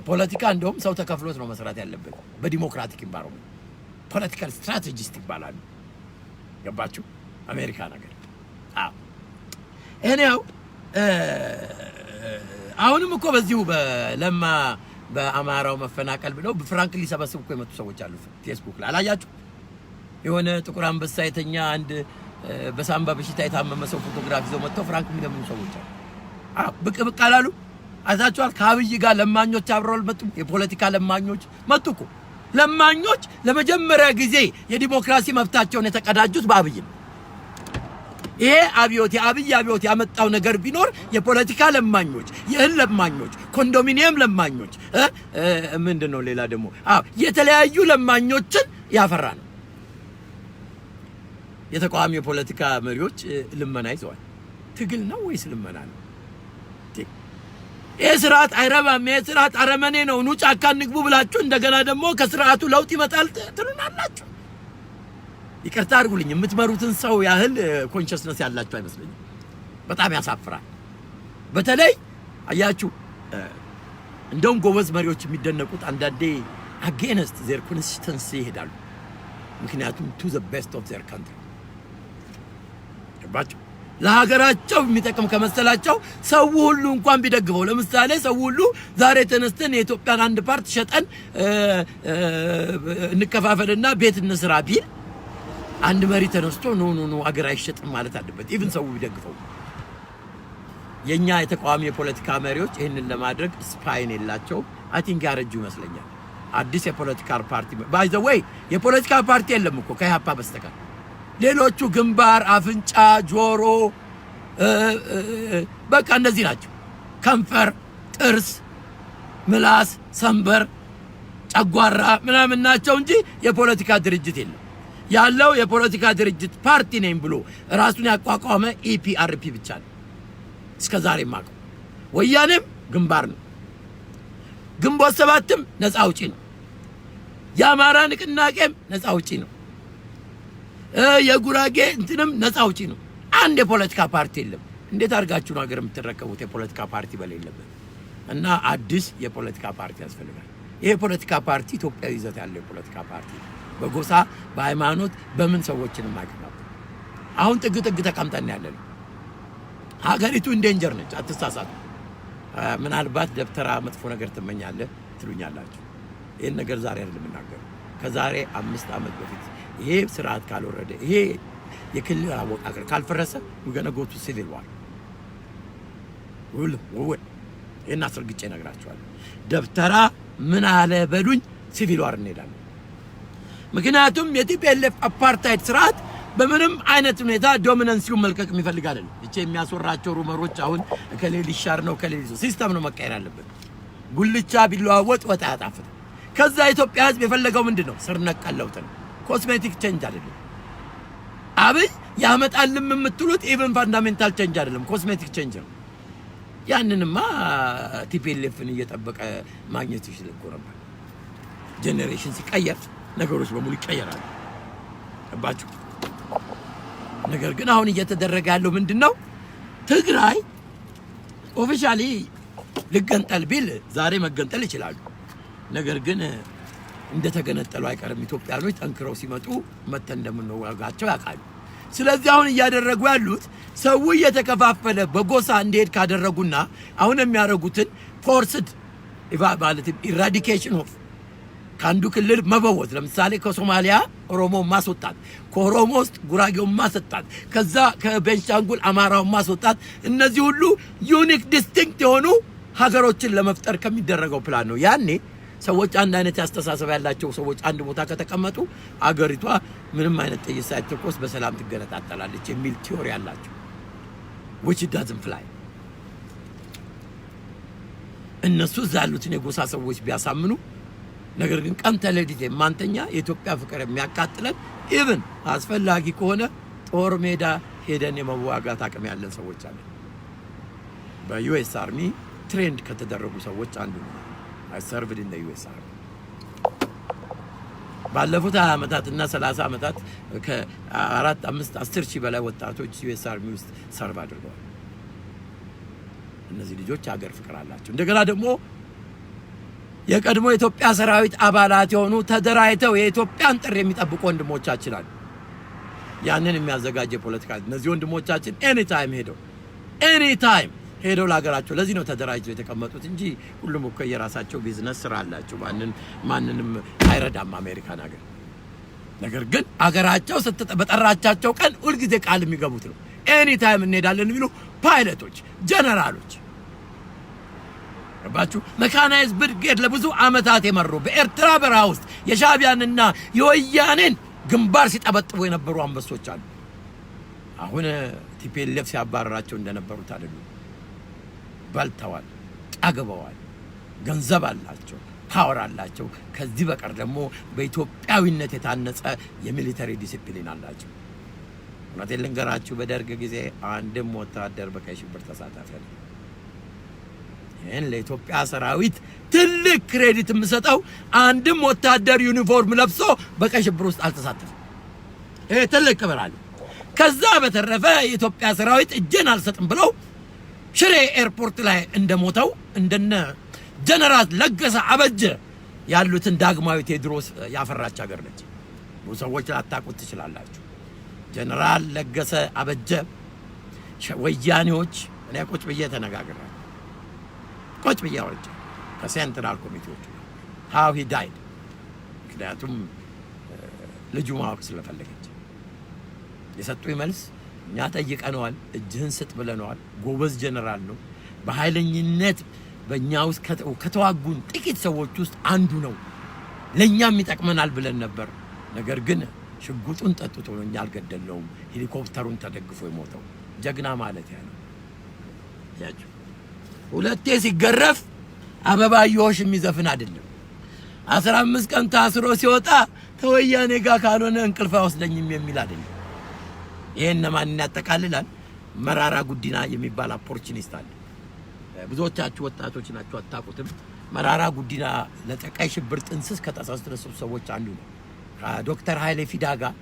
ፖለቲካ እንደውም ሰው ተከፍሎት ነው መስራት ያለበት በዲሞክራቲክ ኢንቫይሮንመንት። ፖለቲካል ስትራቴጂስት ይባላሉ። ገባችሁ? አሜሪካ ነገር እኔው አሁንም እኮ በዚሁ በለማ በአማራው መፈናቀል ብለው በፍራንክ ሊሰበስቡ እኮ የመጡ ሰዎች አሉ። ፌስቡክ ላይ አላያችሁ? የሆነ ጥቁር አንበሳ የተኛ አንድ በሳምባ በሽታ የታመመ ሰው ፎቶግራፍ ይዘው መጥተው ፍራንክ የሚለምኑ ሰዎች አሉ። ብቅ አላሉ? አይታችኋል? ከአብይ ጋር ለማኞች አብረው አልመጡም? የፖለቲካ ለማኞች መጡ እኮ። ለማኞች ለመጀመሪያ ጊዜ የዲሞክራሲ መብታቸውን የተቀዳጁት በአብይ ነው። ይሄ አብዮት የአብይ አብዮት ያመጣው ነገር ቢኖር የፖለቲካ ለማኞች፣ የእህል ለማኞች፣ ኮንዶሚኒየም ለማኞች ምንድነው ሌላ ደግሞ የተለያዩ ለማኞችን ያፈራ ነው። የተቃዋሚ የፖለቲካ መሪዎች ልመና ይዘዋል። ትግል ነው ወይስ ልመና ነው? ይሄ ስርዓት አይረባም፣ ይሄ ስርዓት አረመኔ ነው፣ ኑ ጫካ እንግቡ ብላችሁ እንደገና ደግሞ ከስርዓቱ ለውጥ ይመጣል ትሉናላችሁ። ይቅርታ አድርጉልኝ፣ የምትመሩትን ሰው ያህል ኮንሽስነስ ያላችሁ አይመስለኝም። በጣም ያሳፍራል። በተለይ አያችሁ እንደውም ጎበዝ መሪዎች የሚደነቁት አንዳንዴ አጌንስት ዜር ኮንሲስተንሲ ይሄዳሉ። ምክንያቱም ቱ ዘ ቤስት ኦፍ ዜር ካንትሪ ባጭ ለሀገራቸው የሚጠቅም ከመሰላቸው ሰው ሁሉ እንኳን ቢደግፈው፣ ለምሳሌ ሰው ሁሉ ዛሬ ተነስተን የኢትዮጵያን አንድ ፓርት ሸጠን እንከፋፈልና ቤት እንስራ ቢል አንድ መሪ ተነስቶ ኖ አገር አይሸጥም ማለት አለበት። ኢቭን ሰው ቢደግፈው። የኛ የተቃዋሚ የፖለቲካ መሪዎች ይሄንን ለማድረግ ስፓይን የላቸው። አይ ቲንክ ያረጁ ይመስለኛል። አዲስ የፖለቲካ ፓርቲ ባይ ዘ ወይ የፖለቲካ ፓርቲ የለም እኮ ከኢህአፓ በስተቀር። ሌሎቹ ግንባር፣ አፍንጫ፣ ጆሮ በቃ እነዚህ ናቸው። ከንፈር፣ ጥርስ፣ ምላስ፣ ሰንበር፣ ጨጓራ ምናምን ናቸው እንጂ የፖለቲካ ድርጅት የለም። ያለው የፖለቲካ ድርጅት ፓርቲ ነኝ ብሎ ራሱን ያቋቋመ ኢፒአርፒ ብቻ ነው እስከዛሬ ማቀው። ወያኔም ግንባር ነው፣ ግንቦት ሰባትም ነፃ አውጪ ነው፣ የአማራ ንቅናቄም ነፃ አውጪ ነው፣ የጉራጌ እንትንም ነፃ አውጪ ነው። አንድ የፖለቲካ ፓርቲ የለም። እንዴት አድርጋችሁ ነው ሀገር የምትረከቡት የፖለቲካ ፓርቲ በሌለበት? እና አዲስ የፖለቲካ ፓርቲ ያስፈልጋል። ይሄ የፖለቲካ ፓርቲ ኢትዮጵያዊ ይዘት ያለው የፖለቲካ ፓርቲ በጎሳ በሃይማኖት በምን ሰዎችን ማግናት። አሁን ጥግ ተቀምጠን ያለን ሀገሪቱ ኢንዴንጀር ነች። አትሳሳቱ። ምናልባት ደብተራ መጥፎ ነገር ትመኛለህ ትሉኛላችሁ። ይሄን ነገር ዛሬ አይደለም የምናገረው። ከዛሬ 5 ዓመት በፊት ይሄ ስርዓት ካልወረደ፣ ይሄ የክልል አወቃቀር ካልፈረሰ ወገነ ጎቱ ሲቪል ዋር ወይ እና አስረግጬ እነግራችኋለሁ። ደብተራ ምን አለ በሉኝ፣ ሲቪል ዋር እንሄዳለን። ምክንያቱም የቲፒኤልኤፍ አፓርታይድ ስርዓት በምንም አይነት ሁኔታ ዶሚናንሲውን መልቀቅ የሚፈልግ አይደለም። እቺ የሚያስወራቸው ሩመሮች አሁን ከሌ ሊሻር ነው ከሌ ሲስተም ነው መቀየር አለበት። ጉልቻ ቢለዋወጥ ወጣ ያጣፍጥ። ከዛ ኢትዮጵያ ህዝብ የፈለገው ምንድነው? ስር ነቀል ለውጥ ነው። ኮስሜቲክ ቼንጅ አይደለም። አብይ ያመጣልም የምትሉት ኢቭን ፋንዳሜንታል ቼንጅ አይደለም፣ ኮስሜቲክ ቼንጅ ነው። ያንንማ ቲፒኤልኤፍን እየጠበቀ ማግኘት ይችላል ነበር። ጄኔሬሽን ሲቀየር ነገሮች በሙሉ ይቀየራሉ። አባችሁ ነገር ግን አሁን እየተደረገ ያለው ምንድነው? ትግራይ ኦፊሻሊ ልገንጠል ቢል ዛሬ መገንጠል ይችላሉ። ነገር ግን እንደተገነጠሉ አይቀርም። ኢትዮጵያኖች ጠንክረው ሲመጡ መተን እንደምንዋጋቸው ያውቃሉ። ስለዚህ አሁን እያደረጉ ያሉት ሰው እየተከፋፈለ በጎሳ እንዲሄድ ካደረጉና አሁን የሚያደርጉትን ፎርስድ ማለት ኢራዲኬሽን ኦፍ ከአንዱ ክልል መበወዝ፣ ለምሳሌ ከሶማሊያ ኦሮሞ ማስወጣት፣ ከኦሮሞ ውስጥ ጉራጌው ማስወጣት፣ ከዛ ከቤንሻንጉል አማራው ማስወጣት፣ እነዚህ ሁሉ ዩኒክ ዲስቲንክት የሆኑ ሀገሮችን ለመፍጠር ከሚደረገው ፕላን ነው። ያኔ ሰዎች አንድ አይነት ያስተሳሰብ ያላቸው ሰዎች አንድ ቦታ ከተቀመጡ አገሪቷ ምንም አይነት ጥይት ሳይተኮስ በሰላም ትገነጣጠላለች የሚል ቲዮሪ አላቸው። which doesn't fly። እነሱ ያሉትን የጎሳ ሰዎች ቢያሳምኑ፣ ነገር ግን ቀን ተሌሊት ማንተኛ የኢትዮጵያ ፍቅር የሚያቃጥለን ኢቭን አስፈላጊ ከሆነ ጦር ሜዳ ሄደን የመዋጋት አቅም ያለን ሰዎች አለን። በዩኤስ አርሚ ትሬንድ ከተደረጉ ሰዎች አንዱ ነው። I served in the US Army። ባለፉት 20 ዓመታት እና 30 ዓመታት ከ4 5 10 ሺህ በላይ ወጣቶች US አርሚ ውስጥ ሰርቭ አድርገዋል። እነዚህ ልጆች ሀገር ፍቅር አላቸው። እንደገና ደግሞ የቀድሞ የኢትዮጵያ ሰራዊት አባላት የሆኑ ተደራጅተው የኢትዮጵያን ጥሪ የሚጠብቁ ወንድሞቻችን አሉ። ያንን የሚያዘጋጅ የፖለቲካ እነዚህ ወንድሞቻችን ኤኒ ታይም ሄደው ለሀገራቸው ለዚህ ነው ተደራጅተው የተቀመጡት እንጂ ሁሉም እኮ የራሳቸው ቢዝነስ ስራ አላቸው። ማንንም አይረዳም አሜሪካን ሀገር። ነገር ግን ሀገራቸው በጠራቻቸው ቀን ሁልጊዜ ቃል የሚገቡት ነው። ኤኒ ታይም እንሄዳለን የሚሉ ፓይለቶች፣ ጀነራሎች ባቹ መካናይዝ ብርጌድ ለብዙ አመታት የመሩ በኤርትራ በረሃ ውስጥ የሻቢያንና የወያኔን ግንባር ሲጠበጥቡ የነበሩ አንበሶች አሉ። አሁን ቲፒኤልኤፍ ሲያባረራቸው እንደነበሩት አይደሉም። በልተዋል፣ ጠግበዋል፣ ገንዘብ አላቸው፣ ፓወር አላቸው። ከዚህ በቀር ደግሞ በኢትዮጵያዊነት የታነጸ የሚሊተሪ ዲሲፕሊን አላቸው። እውነቴን ልንገራችሁ፣ በደርግ ጊዜ አንድም ወታደር በቀይ ሽብር ተሳታፊ አለ። ይህን ለኢትዮጵያ ሰራዊት ትልቅ ክሬዲት የምሰጠው አንድም ወታደር ዩኒፎርም ለብሶ በቀይ ሽብር ውስጥ አልተሳተፈም። ይሄ ትልቅ ክብር አለ። ከዛ በተረፈ የኢትዮጵያ ሰራዊት እጄን አልሰጥም ብለው ሽሬ ኤርፖርት ላይ እንደሞተው እንደነ ጀነራል ለገሰ አበጀ ያሉትን ዳግማዊ ቴዎድሮስ ያፈራች ሀገር ነች። ብዙ ሰዎች ላታውቁት ትችላላችሁ። ጀነራል ለገሰ አበጀ ወያኔዎች እኔ ቁጭ ብዬ ተነጋግረናል። ቁጭ ብዬ አወራች ከሴንትራል ኮሚቴዎች how he died። ምክንያቱም ልጁ ማወቅ ስለፈለገች የሰጡኝ መልስ እኛ ጠይቀነዋል፣ እጅህን ስጥ ብለነዋል። ጎበዝ ጀነራል ነው። በኃይለኝነት በእኛ ውስጥ ከተዋጉን ጥቂት ሰዎች ውስጥ አንዱ ነው። ለእኛም ይጠቅመናል ብለን ነበር። ነገር ግን ሽጉጡን ጠጥቶ ነው፣ እኛ አልገደለውም። ሄሊኮፕተሩን ተደግፎ የሞተው ጀግና ማለት ያ ነው። ያችሁ ሁለቴ ሲገረፍ አበባዮሽ የሚዘፍን አይደለም። 15 ቀን ታስሮ ሲወጣ ተወያኔ ጋር ካልሆነ እንቅልፍ አይወስደኝም የሚል አይደለም። ይሄን ማን ያጠቃልላል? መራራ ጉዲና የሚባል ኦፖርቹኒስት አለ። ብዙዎቻችሁ ወጣቶች ናችሁ አታውቁትም። መራራ ጉዲና ለቀይ ሽብር ጥንስስ ከተሳሰሩ ሰዎች አንዱ ነው። ከዶክተር ኃይሌ ፊዳ ጋር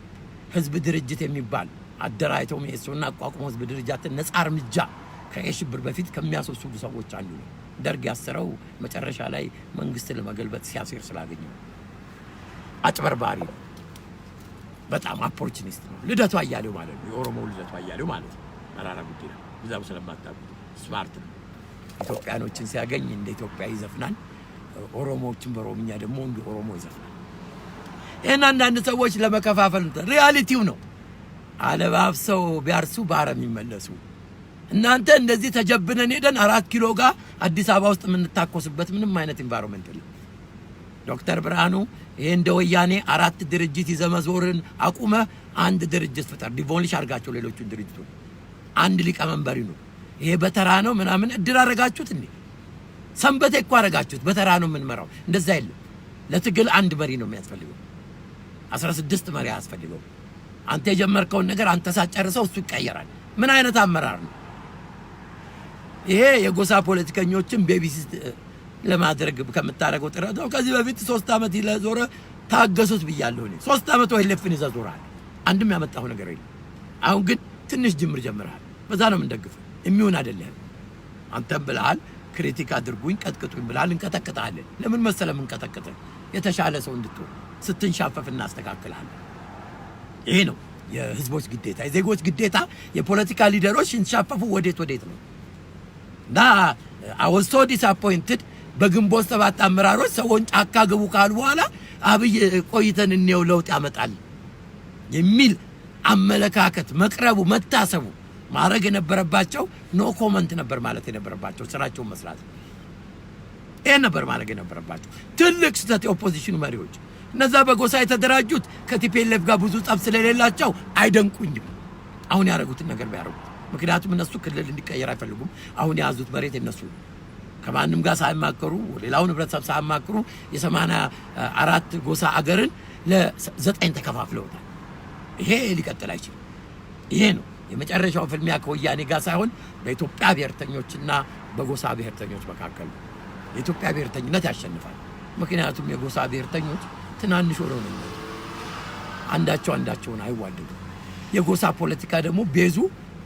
ህዝብ ድርጅት የሚባል አደራጅተው ሜሶና አቋቁሞ ህዝብ ድርጅትን ነፃ እርምጃ ከቀይ ሽብር በፊት ከሚያስወስዱ ሰዎች አንዱ ነው። ደርግ ያሰረው መጨረሻ ላይ መንግስትን ለመገልበጥ ሲያሴር ስላገኘው አጭበርባሪ ነው። በጣም ኦፖርቹኒስት ነው። ልደቱ አያሌው ማለት ነው። የኦሮሞ ልደቱ አያሌው ማለት ነው። መራራ ጉዲና ብዛው ስለማታውቁ ስማርት ነው። ኢትዮጵያኖችን ሲያገኝ እንደ ኢትዮጵያ ይዘፍናል። ኦሮሞዎችን በኦሮምኛ ደግሞ እንደ ኦሮሞ ይዘፍናል። ይሄን አንዳንድ ሰዎች ለመከፋፈል ሪያሊቲው ነው። አለባብሰው ቢያርሱ ባረም ይመለሱ። እናንተ እንደዚህ ተጀብነን ሄደን 4 ኪሎ ጋር አዲስ አበባ ውስጥ የምንታኮስበት ምንም አይነት ኢንቫይሮንመንት የለም። ዶክተር ብርሃኑ ይሄ እንደ ወያኔ 4 ድርጅት ይዘመዞርን አቁመ አንድ ድርጅት ፍጠር፣ ዲቮሊሽ አድርጋቸው ሌሎቹን ድርጅቱን አንድ ሊቀመንበር ነው። ይሄ በተራ ነው ምናምን እድር አረጋችሁት እንዴ? ሰንበቴ እኮ አረጋችሁት። በተራ ነው የምንመራው። እንደዛ አይደለም። ለትግል አንድ መሪ ነው የሚያስፈልገው። 16 መሪ ያስፈልገው። አንተ የጀመርከውን ነገር አንተ ሳጨርሰው እሱ ይቀየራል። ምን አይነት አመራር ነው ይሄ? የጎሳ ፖለቲከኞችን ቤቢሲት ለማድረግ ከምታረገው ጥረት ነው። ከዚህ በፊት 3 አመት ይለዞረ ታገሱት ብያለሁ እኔ። 3 አመት ወይ ለፍን ይዘዞራል። አንድም ያመጣው ነገር የለም። አሁን ግን ትንሽ ጅምር ጀምረሃል። በዛ ነው የምንደግፈው። የሚሆን አይደለም። አንተም ብለሃል ክሪቲክ አድርጉኝ ቀጥቅጡኝ ብለሃል። እንቀጠቅጣለን። ለምን መሰለ እንቀጠቅጥ? የተሻለ ሰው እንድትሆን ስትንሻፈፍ እናስተካክላለን። ይሄ ነው የህዝቦች ግዴታ፣ የዜጎች ግዴታ። የፖለቲካ ሊደሮች እንሻፈፉ ወዴት ነው? እና I was so disappointed በግንቦት 7 አመራሮች ሰውን ጫካ ገቡ ካሉ በኋላ አብይ ቆይተን እንየው ለውጥ ያመጣል የሚል አመለካከት መቅረቡ መታሰቡ ማድረግ የነበረባቸው ኖ ኮመንት ነበር ማለት የነበረባቸው። ስራቸውን መስራት ይሄ ነበር ማድረግ የነበረባቸው። ትልቅ ስህተት የኦፖዚሽኑ መሪዎች እነዛ በጎሳ የተደራጁት ከቲፒኤልኤፍ ጋር ብዙ ጸብ ስለሌላቸው አይደንቁኝም አሁን ያደረጉትን ነገር ቢያደርጉት። ምክንያቱም እነሱ ክልል እንዲቀየር አይፈልጉም። አሁን የያዙት መሬት የነሱ ከማንም ጋር ሳይማከሩ ሌላውን ህብረተሰብ ሳይማከሩ የ84 ጎሳ አገርን ለ9 ተከፋፍለውታል። ይሄ ሊቀጥል አይችልም። ይሄ ነው የመጨረሻው ፍልሚያ ከወያኔ ጋር ሳይሆን በኢትዮጵያ ብሔርተኞችና በጎሳ ብሔርተኞች መካከል ነው። የኢትዮጵያ ብሔርተኝነት ያሸንፋል። ምክንያቱም የጎሳ ብሔርተኞች ትናንሽ ሆነው ነው፣ አንዳቸውን አይዋደዱም። የጎሳ ፖለቲካ ደግሞ ቤዙ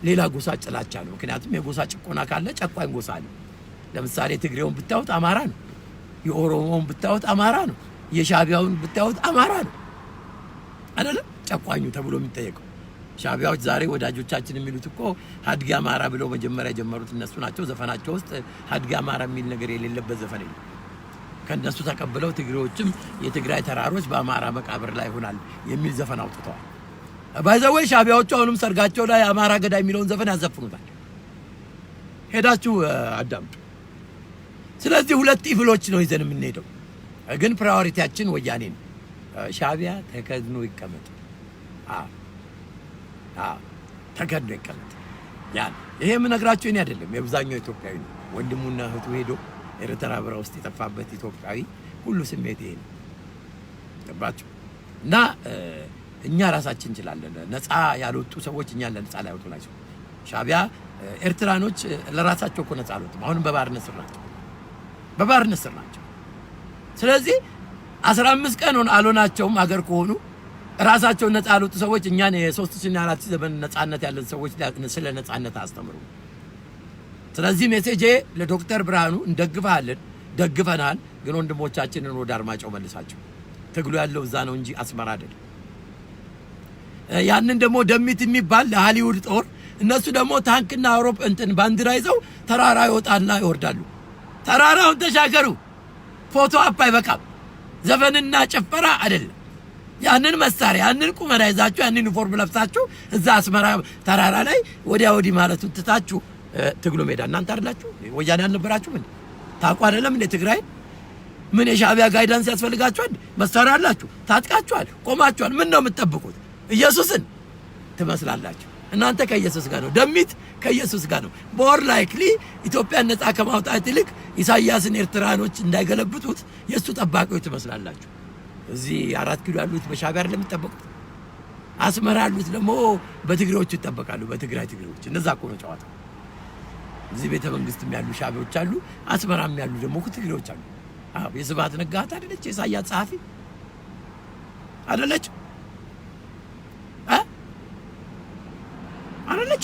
ሌላ ጎሳ ጭላቻ ነው። ምክንያቱም የጎሳ ጭቆና ካለ ጨቋኝ ጎሳ አለ። ለምሳሌ ትግሬውን ብታዩት አማራ ነው፣ የኦሮሞውን ብታዩት አማራ ነው፣ የሻቢያውን ብታዩት አማራ ነው አይደለም ጨቋኙ ተብሎ የሚጠየቀው። ሻቢያዎች ዛሬ ወዳጆቻችን የሚሉት እኮ ሀድጊ አማራ ብለው መጀመሪያ የጀመሩት እነሱ ናቸው። ዘፈናቸው ውስጥ ሀድጊ አማራ የሚል ነገር የሌለበት ዘፈን የለም። ከነሱ ተቀብለው ትግሬዎችም የትግራይ ተራሮች በአማራ መቃብር ላይ ይሆናል የሚል ዘፈን አውጥተዋል። ባይዘወይ ሻቢያዎቹ አሁንም ሰርጋቸው ላይ አማራ ገዳ የሚለውን ዘፈን ያዘፍኑታል። ሄዳችሁ አዳምጡ። ስለዚህ ሁለት ኢቭሎች ነው ይዘን የምንሄደው። ግን ፕራዮሪቲያችን ወያኔ ነው። ሻቢያ ተከድኖ ይቀመጥ። ተከድኖ ይቀመጥ። ያን ይሄ የምነግራችሁ እኔ አይደለም፣ የብዛኛው ኢትዮጵያዊ ነው። ወንድሙና እህቱ ሄዶ ኤርትራ በረሃ ውስጥ የጠፋበት ኢትዮጵያዊ ሁሉ ስሜት ይሄ ነው። ገባችሁ? እና እኛ ራሳችን እንችላለን። ነፃ ያልወጡ ሰዎች እኛን ለነፃ ላይወጡ ናቸው። ሻዕቢያ ኤርትራኖች ለራሳቸው እኮ ነፃ አልወጡም። አሁንም በባርነት ስር ናቸው፣ በባርነት ስር ናቸው። ስለዚህ 15 ቀን አልሆናቸውም አገር ከሆኑ ራሳቸው ነፃ ያልወጡ ሰዎች እኛን የ3000 እና 4000 ዘመን ነፃነት ያለን ሰዎች ስለ ነፃነት አስተምሩ። ስለዚህ ሜሴጄ ለዶክተር ብርሃኑ እንደግፋለን፣ ደግፈናል፣ ግን ወንድሞቻችንን ወደ አርማጭሆ መልሳቸው። ትግሉ ያለው እዛ ነው እንጂ አስመራ አይደለም። ያንን ደግሞ ደሚት የሚባል ለሃሊውድ ጦር እነሱ ደግሞ ታንክና አውሮፕ ባንዲራ ይዘው ተራራ ይወጣና ይወርዳሉ። ተራራውን ተሻገሩ። ፎቶ አፕ አይበቃም። ዘፈንና ጭፈራ አይደለም። ያንን መሳሪያ ያንን ቁመና ይዛችሁ ያንን ዩኒፎርም ለብሳችሁ እዛ አስመራ ተራራ ላይ ወዲያ ወዲህ ማለቱን ትታችሁ ትግሉ ሜዳ እናንተ አይደላችሁ? ወያኔ አልነበራችሁ? ምን ታውቁ አይደለም እንደ ትግራይ ምን የሻዕቢያ ጋይዳንስ ያስፈልጋችኋል? መሳሪያ አላችሁ፣ ታጥቃችኋል፣ ቆማችኋል። ምን ነው የምትጠብቁት? ኢየሱስን ትመስላላችሁ። እናንተ ከኢየሱስ ጋር ነው። ደሚት ከኢየሱስ ጋር ነው። ሞር ላይክሊ ኢትዮጵያን ነፃ ከማውጣት ይልቅ ኢሳያስን ኤርትራኖች እንዳይገለብጡት የእሱ ጠባቂዎች ትመስላላችሁ። እዚህ 4 ኪሎ ያሉት በሻዕቢያ አይደለም የሚጠበቁት። አስመራ ያሉት ደግሞ በትግሬዎቹ ይጠበቃሉ። በትግራይ ትግሬዎች። እንደዛ እኮ ነው ጨዋታ። እዚህ ቤተ መንግስትም ያሉ ሻዕቢያዎች አሉ፣ አስመራም ያሉ ደግሞ ትግሬዎች አሉ። አዎ የስብሐት ነጋ አይደለች የኢሳያስ ጸሐፊ አይደለች? አይደለች?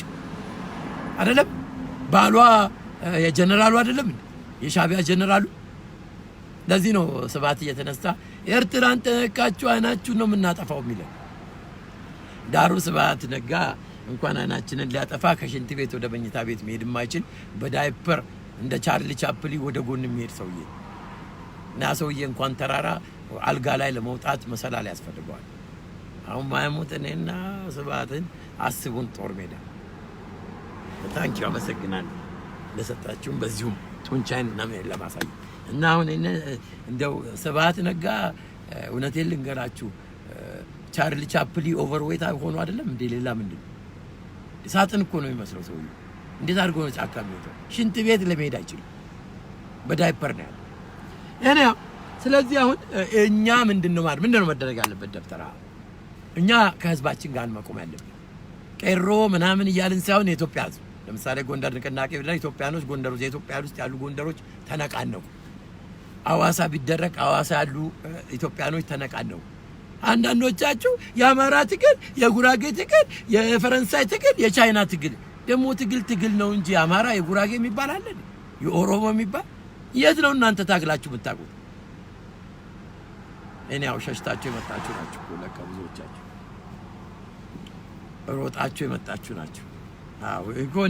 አይደለም? ባሏ የጀነራሉ አይደለም? የሻዕቢያ ጀነራሉ። ለዚህ ነው ስብሐት እየተነሳ ኤርትራን ተነካችሁ አይናችሁን ነው የምናጠፋው የሚለው። ዳሩ ስብሐት ነጋ እንኳን አይናችንን ሊያጠፋ ከሽንት ቤት ወደ መኝታ ቤት መሄድ የማይችል በዳይፐር እንደ ቻርሊ ቻፕሊ ወደ ጎን የሚሄድ ሰውዬ እና ሰውዬ እንኳን ተራራ አልጋ ላይ ለመውጣት መሰላል ያስፈልገዋል። አሁን ማይሞት እኔና ስብሐትን አስቡን ጦር ሜዳ። ታንኪዩ አመሰግናለሁ ለሰጣችሁም በዚሁም ጡንቻዬን ለማሳየት እና አሁን እንደው ስብሐት ነጋ እውነቴን ልንገራችሁ ቻርሊ ቻፕሊ ኦቨርዌት ሆኖ አይደለም እንዴ? ሌላ ምንድን ሳጥን እኮ ነው የሚመስለው ሰውዬው። እንዴት አድርጎ ነው ጫካ የሚወጣው? ሽንት ቤት ለመሄድ አይችልም፣ በዳይፐር ነው ያለው። እኔ ስለዚህ አሁን እኛ ምንድነው መደረግ ያለበት? ደብተራ እኛ ከህዝባችን ጋር መቆም ያለብን ቄሮ ምናምን እያልን ሳይሆን የኢትዮጵያ ህዝብ ለምሳሌ ጎንደር ንቅናቄ ብለን ኢትዮጵያኖች ጎንደሮች የኢትዮጵያ ውስጥ ያሉ ጎንደሮች ተነቃነቁ። አዋሳ ቢደረግ አዋሳ ያሉ ኢትዮጵያኖች ተነቃነቁ። አንዳንዶቻችሁ የአማራ ትግል፣ የጉራጌ ትግል፣ የፈረንሳይ ትግል፣ የቻይና ትግል ደግሞ ትግል ነው እንጂ አማራ የጉራጌ የሚባል አለ? የኦሮሞ የሚባል የት ነው እናንተ ታግላችሁ የምታውቁት? እኔ ያው ሸሽታችሁ የመጣችሁ ናችሁ ለካ ብዙዎቻችሁ ሮጣችሁ የመጣችሁ ናችሁ። አዎ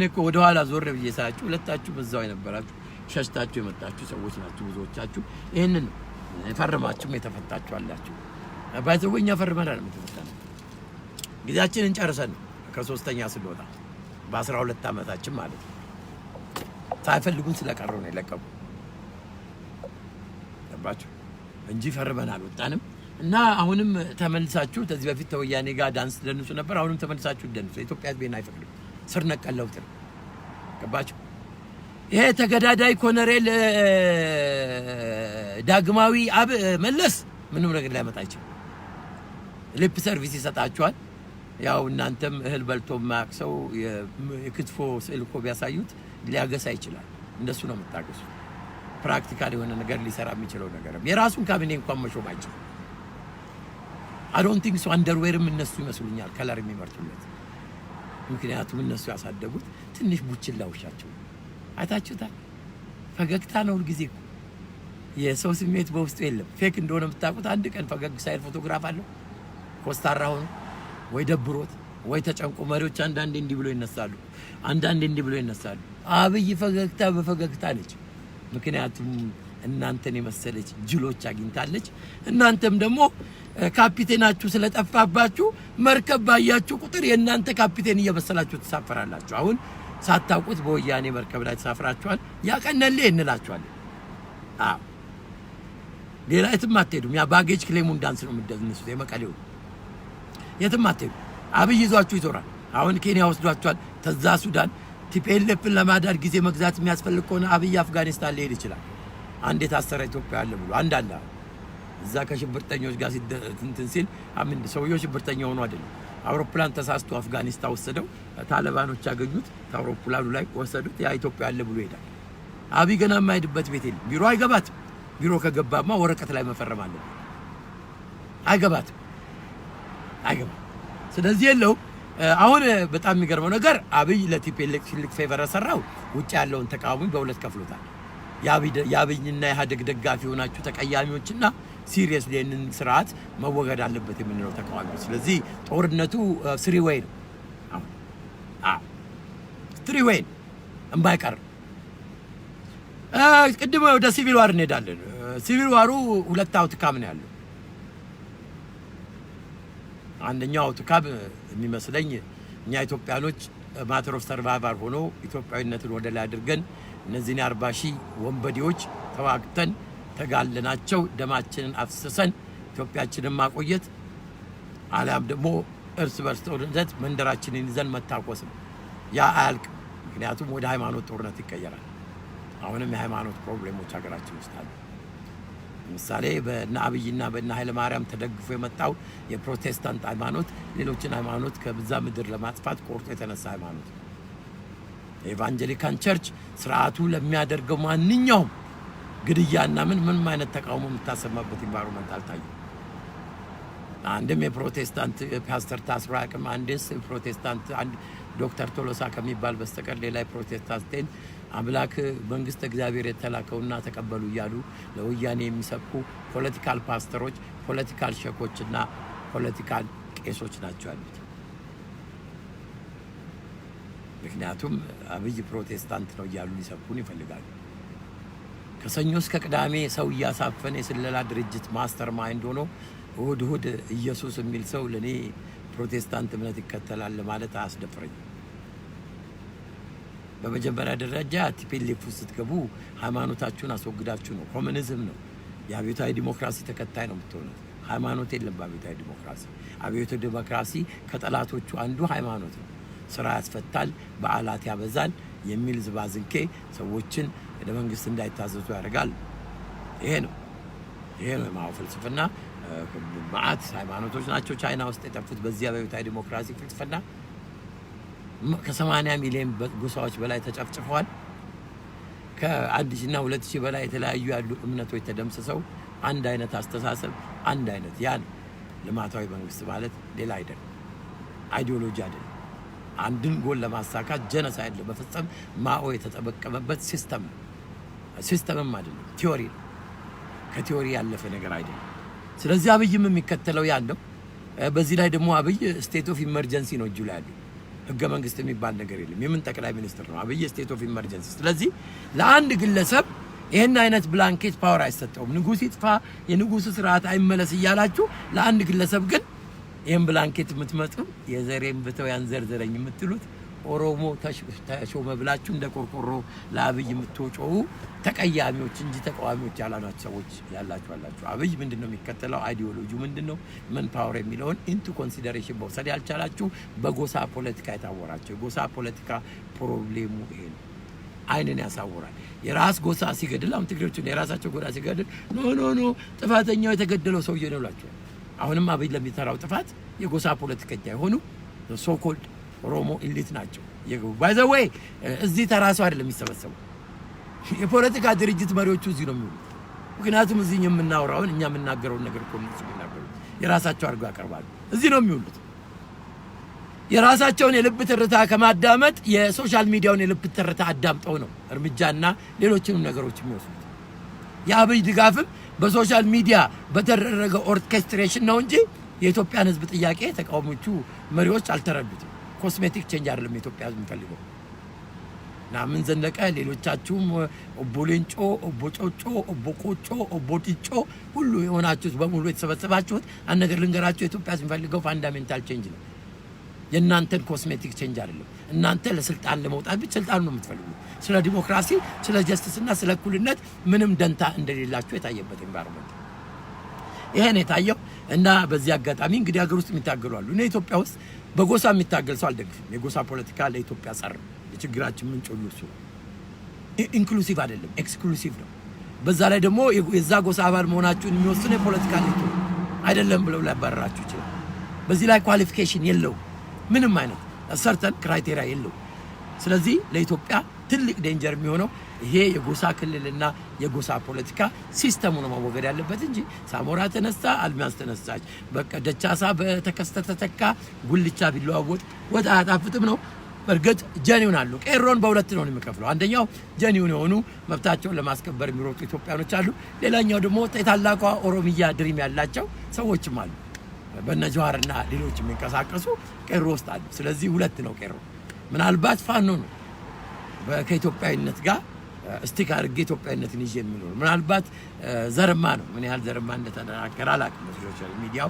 እኮ ወደ ኋላ ዞር ብዬ ሳያችሁ ሁለታችሁ በዛው የነበራችሁ ሸሽታችሁ የመጣችሁ ሰዎች ናችሁ ብዙዎቻችሁ። ይሄንን ፈርማችሁም የተፈታችሁ አላችሁ። ባይዘውኛ ፈርመናል የምትፈታነው ጊዜያችንን ጨርሰን ከ3ኛ ስንወጣ በ12 ዓመታችን ማለት ነው። ሳይፈልጉን ስለቀሩ ነው የለቀቁ ገባችሁ እንጂ ፈርመን አልወጣንም። እና አሁንም ተመልሳችሁ ከዚህ በፊት ተወያኔ ጋር ዳንስ ደንሱ ነበር። አሁንም ተመልሳችሁ ደንሱ። የኢትዮጵያ ሕዝብ አይፈቅድም። ስር ነቀል ለውጥ ነው። ገባችሁ? ይሄ ተገዳዳይ ኮሎኔል ዳግማዊ መለስ ምንም ነገር ሊያመጣ አይችልም። ሊፕ ሰርቪስ ይሰጣችኋል። ያው እናንተም እህል በልቶ ማክሰው የክትፎ ስዕል እኮ ቢያሳዩት ሊያገሳ ይችላል። እንደሱ ነው የምታገሱ። ፕራክቲካል የሆነ ነገር ሊሰራ የሚችለው ነገር የራሱን ካቢኔ እንኳን መሾም አይችልም። I don't think so። አንደርዌርም እነሱ ይመስሉኛል ከለር የሚመርጡለት። ምክንያቱም እነሱ ያሳደጉት ትንሽ ቡችላ ውሻቸው አይታችሁታል። ፈገግታ ነው ሁልጊዜ እኮ የሰው ስሜት በውስጡ የለም። ፌክ እንደሆነ የምታውቁት አንድ ቀን ፈገግ ሳይል ፎቶግራፍ አለው። ኮስታራ ሆኖ ወይ ደብሮት ወይ ተጨንቆ መሪዎች አንዳንዴ እንዲህ ብሎ ይነሳሉ፣ አንዳንዴ እንዲህ ብሎ ይነሳሉ። አብይ ፈገግታ በፈገግታ ነች። ምክንያቱም እናንተን የመሰለች ጅሎች አግኝታለች። እናንተም ደግሞ ካፒቴናችሁ ስለጠፋባችሁ መርከብ ባያችሁ ቁጥር የእናንተ ካፒቴን እየመሰላችሁ ተሳፈራላችሁ። አሁን ሳታውቁት በወያኔ መርከብ ላይ ተሳፍራችኋል። ያቀነለ እንላችኋለን። አዎ ሌላ የትም አትሄዱም። ያ ባጌጅ ክሌሙን ዳንስ ነው የምትደንሱት። የመቀሌው የትም አትሄዱ። አብይ ይዟችሁ ይዞራል። አሁን ኬንያ ወስዷችኋል፣ ተዛ ሱዳን፣ ቲፒኤልኤፍን ለማዳር ጊዜ መግዛት የሚያስፈልግ ከሆነ አብይ አፍጋኒስታን ሊሄድ ይችላል። አንድ የታሰረ ኢትዮጵያ አለ ብሎ አንዳንድ እዛ ከሽብርተኞች ጋር እንትን ሲል አምን ሰውየው ሽብርተኛ ሆኖ አይደለም። አውሮፕላን ተሳስቶ አፍጋኒስታን ወሰደው፣ ታሊባኖች ያገኙት አውሮፕላኑ ላይ ወሰዱት። ያ ኢትዮጵያ አለ ብሎ ይሄዳል። አብይ ገና የማይሄድበት ቤት የለም። ቢሮ አይገባትም። ቢሮ ከገባማ ወረቀት ላይ መፈረም አለበት። አይገባትም። ስለዚህ የለው። አሁን በጣም የሚገርመው ነገር አብይ ለቲፒኤልኤፍ ትልቅ ፌቨር ሰራው። ውጭ ያለውን ተቃዋሚ በሁለት ከፍሎታል። የአብይና የኢህአዴግ ደጋፊ ሆናችሁ ተቀያሚዎችና ሲሪየስ ለንን ስርዓት መወገድ አለበት የምንለው ተቃዋሚ። ስለዚህ ጦርነቱ ስሪ ዌይ ነው። ስሪ ዌይ እምባይቀር ቅድም ወደ ሲቪል ዋር እንሄዳለን። ሲቪል ዋሩ ሁለት አውትካም ነው ያለው። አንደኛው አውትካም የሚመስለኝ እኛ ኢትዮጵያኖች ማተር ኦፍ ሰርቫይቫል ሆኖ ኢትዮጵያዊነትን ወደ ላይ አድርገን እነዚህን 40 ሺህ ወንበዴዎች ተዋግተን ተጋለናቸው ደማችንን አፍስሰን ኢትዮጵያችንን ማቆየት አላም ደግሞ እርስ በርስ ጦርነት መንደራችንን ይዘን መታቆስ ነው። ያ አያልቅም። ምክንያቱም ወደ ሃይማኖት ጦርነት ይቀየራል። አሁንም የሃይማኖት ፕሮብሌሞች ሀገራችን ውስጥ አሉ። ለምሳሌ በእነ አብይና በእነ ኃይለ ማርያም ተደግፎ የመጣው የፕሮቴስታንት ሃይማኖት ሌሎችን ሃይማኖት ከብዛ ምድር ለማጥፋት ቆርጦ የተነሳ ሃይማኖት ነው። ኤቫንጀሊካን ቸርች ስርዓቱ ለሚያደርገው ማንኛውም ግድያና ምንም አይነት ተቃውሞ የምታሰማበት ኢንቫይሮንመንት አልታየም። አንድም የፕሮቴስታንት ፓስተር ታስሮ አያውቅም። አንድስ ፕሮቴስታንት አንድ ዶክተር ቶሎሳ ከሚባል በስተቀር ሌላ ፕሮቴስታንት አምላክ መንግስት እግዚአብሔር የተላከውና ተቀበሉ እያሉ ለወያኔ የሚሰብኩ ፖለቲካል ፓስተሮች፣ ፖለቲካል ሸኮችና ፖለቲካል ቄሶች ናቸው ያሉት። ምክንያቱም አብይ ፕሮቴስታንት ነው እያሉ ሊሰብኩን ይፈልጋሉ። ከሰኞ እስከ ቅዳሜ ሰው እያሳፈነ የስለላ ድርጅት ማስተር ማይንድ ሆኖ እሁድ ኢየሱስ የሚል ሰው ለኔ ፕሮቴስታንት እምነት ይከተላል ማለት አያስደፍረኝም። በመጀመሪያ ደረጃ ቲፒኤልኤፍ ውስጥ ስትገቡ ሃይማኖታችሁን አስወግዳችሁ ነው። ኮሙኒዝም ነው። የአብዮታዊ ዲሞክራሲ ተከታይ ነው የምትሆኑት። ሃይማኖት የለም በአብዮታዊ ዲሞክራሲ። አብዮታዊ ዲሞክራሲ ከጠላቶቹ አንዱ ሃይማኖት ነው። ስራ ያስፈታል፣ በዓላት ያበዛል የሚል ዝባዝንኬ ሰዎችን ለመንግስት እንዳይታዘዙ ያደርጋል። ይሄ ነው የማው ፍልስፍና። ማአት ሃይማኖቶች ናቸው ቻይና ውስጥ የጠፉት በዚህ አብዮታዊ ዲሞክራሲ ፍልስፍና። ከ80 ሚሊዮን ጎሳዎች በላይ ተጨፍጭፈዋል። ከ1000 እና 2000 በላይ የተለያዩ ያሉ እምነቶች ተደምስሰው አንድ አይነት አስተሳሰብ አንድ አይነት ያን ልማታዊ መንግስት ማለት ሌላ አይደለም። አይዲዮሎጂ አይደለም። አንድን ጎል ለማሳካት ጀነሳይድ ለመፈጸም ማኦ የተጠበቀመበት ሲስተምም አይደለም፣ ቲዮሪ ነው። ከቲዮሪ ያለፈ ነገር አይደለም። ስለዚህ አብይም የሚከተለው ያን ነው። በዚህ ላይ ደግሞ አብይ ስቴት ኦፍ ኢመርጀንሲ ነው እጁ ላይ ያለው። ህገ መንግስት የሚባል ነገር የለም። የምን ጠቅላይ ሚኒስትር ነው አብይ? ስቴት ኦፍ ኢመርጀንሲ። ስለዚህ ለአንድ ግለሰብ ይሄን አይነት ብላንኬት ፓወር አይሰጠውም። ንጉስ ይጥፋ፣ የንጉስ ስርዓት አይመለስ እያላችሁ ለአንድ ግለሰብ ግን ይሄን ብላንኬት የምትመጡ የዘሬን ብተው ያንዘርዘረኝ የምትሉት ኦሮሞ ተሾመ ብላችሁ እንደ ቆርቆሮ ለአብይ የምትወጪው ተቀያሚዎች እንጂ ተቃዋሚዎች ያላናችሁ ሰዎች ያላችሁ። አብይ ምንድነው የሚከተለው? አይዲዮሎጂ ምንድነው? ምን ፓወር የሚለውን ኢንቱ ኮንሲደሬሽን በወሰድ ያልቻላችሁ በጎሳ ፖለቲካ የታወራችሁ። የጎሳ ፖለቲካ ፕሮብሌሙ ይሄ ነው። አይንን ያሳውራል። የራስ ጎሳ ሲገድል አሁን ትግሬዎቹ የራሳቸው ጎሳ ሲገድል ኖ ጥፋተኛው የተገደለው ሰውዬ ነው ብላችሁ አሁንም አብይ ለሚሰራው ጥፋት የጎሳ ፖለቲከኛ የሆኑ ሶኮልድ ኦሮሞ ኢሊት ናቸው። ባይ ዘ ዌይ እዚህ ተራሱ አይደለም የሚሰበሰቡ የፖለቲካ ድርጅት መሪዎቹ እዚህ ነው የሚውሉት። ምክንያቱም እዚህ የምናወራውን እኛ የምናገረውን ነገር እኮ ነው የሚናገሩት። የራሳቸው አድርገው ያቀርባሉ። እዚህ ነው የሚውሉት። የራሳቸውን የልብ ትርታ ከማዳመጥ የሶሻል ሚዲያውን የልብ ትርታ አዳምጠው ነው እርምጃና ሌሎችንም ነገሮች የሚወስዱት። የአብይ ድጋፍም በሶሻል ሚዲያ በተደረገ ኦርኬስትሬሽን ነው እንጂ የኢትዮጵያን ሕዝብ ጥያቄ ተቃዋሚዎቹ መሪዎች አልተረዱትም። ኮስሜቲክ ቼንጅ አይደለም የኢትዮጵያ ሕዝብ የሚፈልገው። እና ምን ዘነቀ ሌሎቻችሁም ኦቦ ሌንጮ፣ ኦቦ ጮጮ፣ ኦቦ ቆጮ፣ ኦቦ ጢጮ ሁሉ የሆናችሁት በሙሉ የተሰበሰባችሁት አንድ ነገር ልንገራችሁ፣ የኢትዮጵያ ሕዝብ የሚፈልገው ፋንዳሜንታል ቼንጅ ነው። የእናንተን ኮስሜቲክ ቼንጅ አይደለም። እናንተ ለስልጣን ለመውጣት ብቻ ስልጣን ነው የምትፈልጉት። ስለ ዲሞክራሲ፣ ስለ ጀስቲስ እና ስለ እኩልነት ምንም ደንታ እንደሌላችሁ የታየበት ኤንቫይሮንመንት ይሄ ነው የታየው። እና በዚህ አጋጣሚ እንግዲህ ሀገር ውስጥ የሚታገሉ አሉ። እኔ ኢትዮጵያ ውስጥ በጎሳ የሚታገል ሰው አልደግፍም። የጎሳ ፖለቲካ ለኢትዮጵያ ጸር ችግራችን ምንጭ ሁሉ እሱ ኢንክሉሲቭ አይደለም፣ ኤክስክሉሲቭ ነው። በዛ ላይ ደግሞ የዛ ጎሳ አባል መሆናችሁን የሚወስነው የፖለቲካ ሊቱ አይደለም ብለው ሊያባርራችሁ ይችላል። በዚህ ላይ ኳሊፊኬሽን የለው፣ ምንም አይነት ሰርተን ክራይቴሪያ የለው። ስለዚህ ለኢትዮጵያ ትልቅ ዴንጀር የሚሆነው ይሄ የጎሳ ክልልና የጎሳ ፖለቲካ ሲስተሙ ነው መወገድ ያለበት እንጂ ሳሞራ ተነሳ፣ አልማዝ ተነሳች፣ በቃ ደቻሳ በተከስተተ ተካ፣ ጉልቻ ቢለዋወጥ ወጥ አያጣፍጥም ነው። በርግጥ ጀኒውን አሉ። ቄሮን በሁለት ነው የሚከፍለው። አንደኛው ጀኒውን የሆኑ መብታቸውን ለማስከበር የሚሮጡ ኢትዮጵያኖች አሉ። ሌላኛው ደግሞ የታላቋ ኦሮሚያ ድሪም ያላቸው ሰዎችም አሉ። በነጃዋርና ሌሎች የሚንቀሳቀሱ ቄሮ ውስጥ አሉ። ስለዚህ ሁለት ነው ቄሮ። ምናልባት ፋኖ ነው ከኢትዮጵያዊነት ጋር ስቲክ አድርጌ ኢትዮጵያዊነትን ይዤ የሚኖር ምናልባት ዘርማ ነው። ምን ያህል ዘርማ እንደተናገረ አላውቅም። በሶሻል ሚዲያው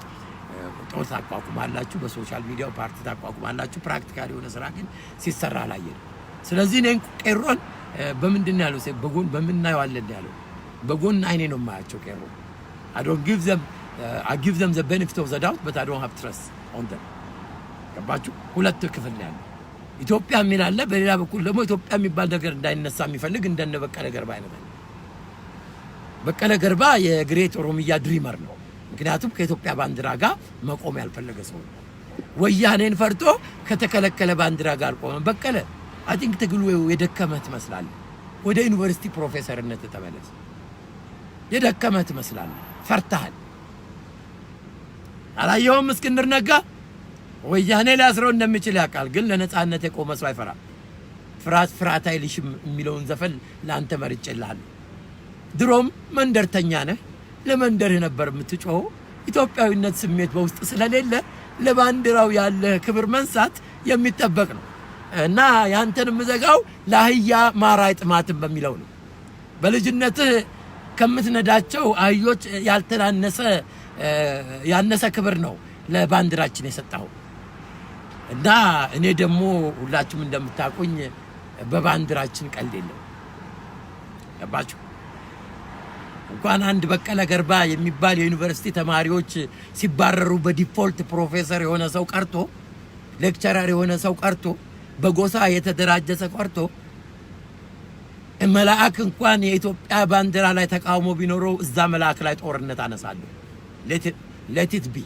ጦር ታቋቁማላችሁ፣ በሶሻል ሚዲያው ፓርቲ ታቋቁማላችሁ። ፕራክቲካሊ የሆነ ስራ ግን ሲሰራ አላየንም። ስለዚህ እኔን ቄሮን በምንድን ነው ያለው? በጎን በምናየው አለ ያለው በጎን አይኔ ነው የማያቸው ቄሮ። I give them the benefit of the doubt but I don't have trust on them። ገባችሁ? ሁለት ክፍል ነው ያለው። ኢትዮጵያ ምን አለ፣ በሌላ በኩል ደግሞ ኢትዮጵያ የሚባል ነገር እንዳይነሳ የሚፈልግ እንደነ በቀለ ገርባ አይነት። በቀለ ገርባ የግሬት ኦሮሚያ ድሪመር ነው። ምክንያቱም ከኢትዮጵያ ባንዲራ ጋር መቆም ያልፈለገ ሰው ነው። ወያኔን ፈርቶ ከተከለከለ ባንዲራ ጋር ቆመ። በቀለ አይ ቲንክ ትግሉ የደከመህ ትመስላለህ። ወደ ዩኒቨርሲቲ ፕሮፌሰርነት ተመለስ። የደከመህ ትመስላለህ። ፈርተሃል። አላየውም? እስክንድር ነጋ ወያኔ ሊያስረው እንደሚችል ያውቃል፣ ግን ለነጻነት የቆመ ሰው አይፈራም። ፍርሃት አይልሽም የሚለውን ዘፈን ለአንተ መርጬልሃለሁ። ድሮም መንደርተኛ ነህ፣ ለመንደርህ ነበር የምትጮኸው። ኢትዮጵያዊነት ስሜት በውስጥ ስለሌለ ለባንዲራው ያለ ክብር መንሳት የሚጠበቅ ነው እና ያንተን ምዘጋው ለአህያ ማር አይጥማትም በሚለው ነው። በልጅነትህ ከምትነዳቸው አህዮች ያነሰ ክብር ነው ለባንዲራችን የሰጠው እና እኔ ደግሞ ሁላችሁም እንደምታውቁኝ በባንዲራችን ቀልድ የለም። ገባችሁ? እንኳን አንድ በቀለ ገርባ የሚባል የዩኒቨርሲቲ ተማሪዎች ሲባረሩ በዲፎልት ፕሮፌሰር የሆነ ሰው ቀርቶ፣ ሌክቸረር የሆነ ሰው ቀርቶ፣ በጎሳ የተደራጀ ሰው ቀርቶ መልአክ እንኳን የኢትዮጵያ ባንዲራ ላይ ተቃውሞ ቢኖረው እዛ መልአክ ላይ ጦርነት አነሳለሁ። ሌት ኢት ቢ።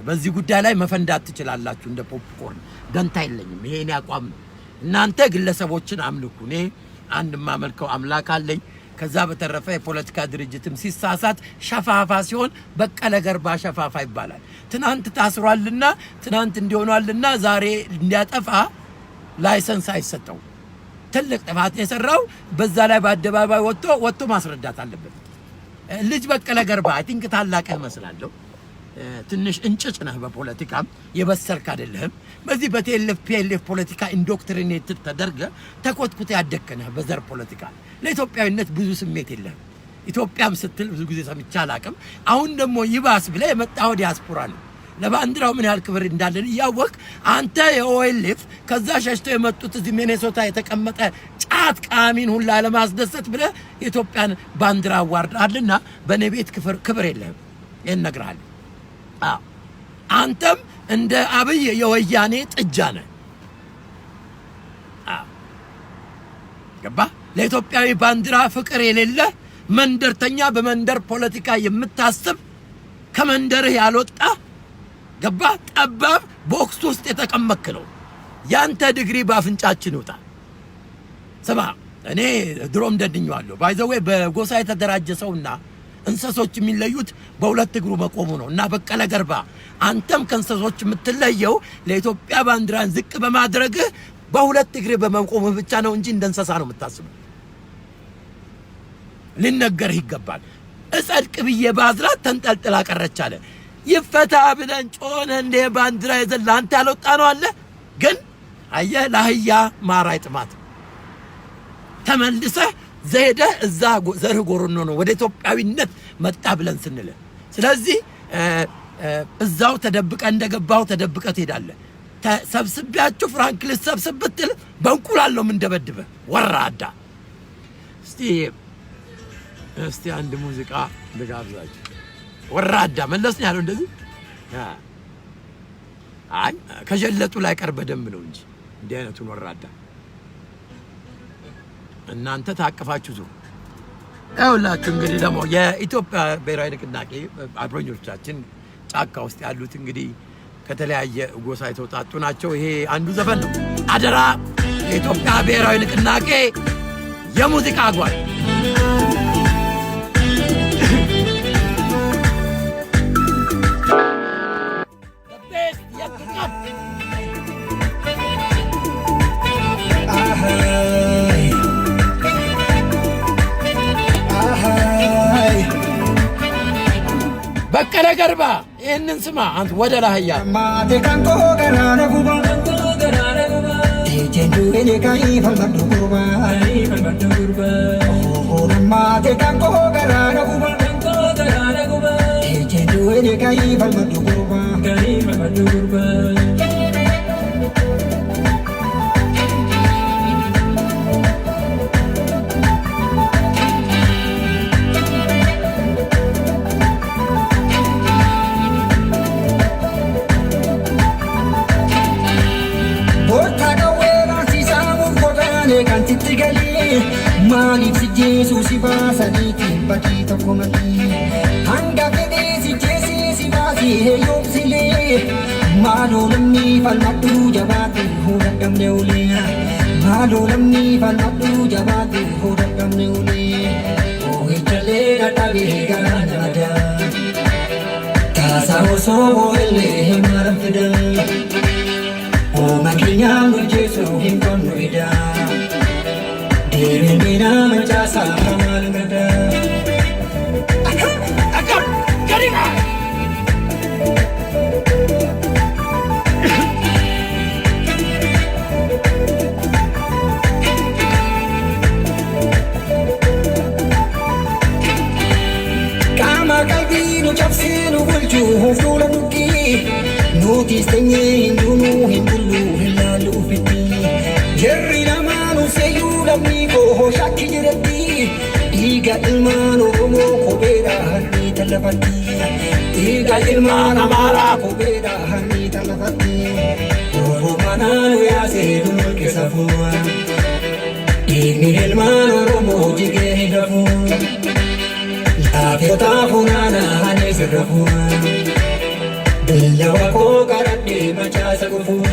በዚህ ጉዳይ ላይ መፈንዳት ትችላላችሁ እንደ ፖፕኮርን። ደንታ የለኝም። ይሄ እኔ አቋም ነው። እናንተ ግለሰቦችን አምልኩ። እኔ አንድ የማመልከው አምላክ አለኝ። ከዛ በተረፈ የፖለቲካ ድርጅትም ሲሳሳት ሸፋፋ ሲሆን በቀለ ገርባ ሸፋፋ ይባላል። ትናንት ታስሯልና ትናንት እንዲሆኗልና ዛሬ እንዲያጠፋ ላይሰንስ አይሰጠው። ትልቅ ጥፋት የሰራው በዛ ላይ በአደባባይ ወጥቶ ማስረዳት አለበት። ልጅ በቀለ ገርባ አይ ቲንክ ታላቅህ መስላለሁ። ትንሽ እንጭጭ ነህ፣ በፖለቲካም የበሰልክ አይደለህም። በዚህ በቲኤልኤፍ ፖለቲካ ኢንዶክትሪኔትድ ተደርገህ ተኮትኩተህ ያደግነህ በዘር ፖለቲካ ለኢትዮጵያዊነት ብዙ ስሜት የለህም። ኢትዮጵያም ስትል ብዙ ጊዜ ሰምቼ አላውቅም። አሁን ደግሞ ይባስ ብለህ የመጣው ዲያስፖራ ነው። ለባንዲራው ምን ያህል ክብር እንዳለን እያወቅ አንተ የኦኤልኤፍ ከዛ ሸሽተው የመጡት እዚህ ሚኔሶታ የተቀመጠ ጫት ቃሚን ሁላ ለማስደሰት ብለህ የኢትዮጵያን ባንዲራ አዋርዳልና በእኔ ቤት ክብር የለህም። ይህን እነግርሃለሁ። አንተም እንደ አብይ የወያኔ ጥጃ ነህ። ገባ? ለኢትዮጵያዊ ባንዲራ ፍቅር የሌለ መንደርተኛ፣ በመንደር ፖለቲካ የምታስብ ከመንደርህ ያልወጣ ገባ? ጠባብ ቦክስ ውስጥ የተቀመጥክ ነው። ያንተ ዲግሪ ባፍንጫችን ይውጣ። ስማ፣ እኔ ድሮም ደድኛለሁ። ባይ ዘ ዌይ በጎሳ የተደራጀ ሰውና እንሰሶች የሚለዩት በሁለት እግሩ መቆሙ ነው እና በቀለ ገርባ አንተም ከእንሰሶች የምትለየው ለኢትዮጵያ ባንዲራን ዝቅ በማድረግህ በሁለት እግር በመቆምህ ብቻ ነው እንጂ እንደ እንሰሳ ነው የምታስበው። ሊነገርህ ይገባል። እጸድቅ ብዬ ባዝራት ተንጠልጥላ ቀረች አለ። ይፈታ ብለን ጮኸን እንደ ባንዲራ ይዘን ለአንተ ያልወጣ ነው አለ። ግን አየህ ለአህያ ማር አይጥማትም። ተመልሰህ ዘሄደህ እዛ ዘርህ ጎርኖ ነው ወደ ኢትዮጵያዊነት መጣ ብለን ስንል፣ ስለዚህ እዛው ተደብቀ እንደገባው ተደብቀ ትሄዳለህ። ሰብስቢያችሁ ፍራንክሊን ሰብስብ ብትል በእንቁላል ነው የምንደበድበህ ወራዳ። እስቲ አንድ ሙዚቃ ልጋብዛችሁ። ወራዳ መለስ ነው ያለው እንደዚህ። አይ ከጀለጡ ላይ ቀር በደንብ ነው እንጂ እንዲህ አይነቱን ወራዳ እናንተ ታቀፋችሁ ዙ ያውላችሁ እንግዲህ ደግሞ የኢትዮጵያ ብሔራዊ ንቅናቄ አርበኞቻችን ጫካ ውስጥ ያሉት እንግዲህ ከተለያየ ጎሳ የተውጣጡ ናቸው። ይሄ አንዱ ዘፈን ነው። አደራ የኢትዮጵያ ብሔራዊ ንቅናቄ የሙዚቃ ጓድ በቀለ ገርባ ይህንን ስማ አንተ ወደ ላህያ ማቴ ካንቆ ገራነ ጉባ ቴጀንዱ እኔ ካይ ፈልመዱ ጉባ ማቴ ካንቆ ገራነ ጉባ ቴጀንዱ እኔ ካይ ፈልመዱ ጉባ Maaliif si jeesu si baasaniiti bakkii tokko malee hanga fedhee si jeesi si baasii heeyyoomsilee maaloo namni falmadhu jabaate hoo dadhabne ulee maaloo namni falmadhu jabaate hoo dadhabne ulee ooyichalee dadhabee garaa nyaata taasaa osoo boo'ellee hin maaran fidan ooma keenyaa nu jeesu hin qonnu fidaa. Mina mencasa kamal gada, akam karina. Kama kalbi nu capsi nu bulju hufula nuki, nuti stenye hindunu hindulu hilalu fiti, jerri nama nu seyu. Lamiko shaki jirati Iga ilman oromo kobeda harni talafati Iga ilman amara kobeda harni talafati Oromananu yase dunul kesafuwa Igni ilman oromo jige hidafu Lafeta funana hane sirrafuwa Billa wako karate machasa kufuwa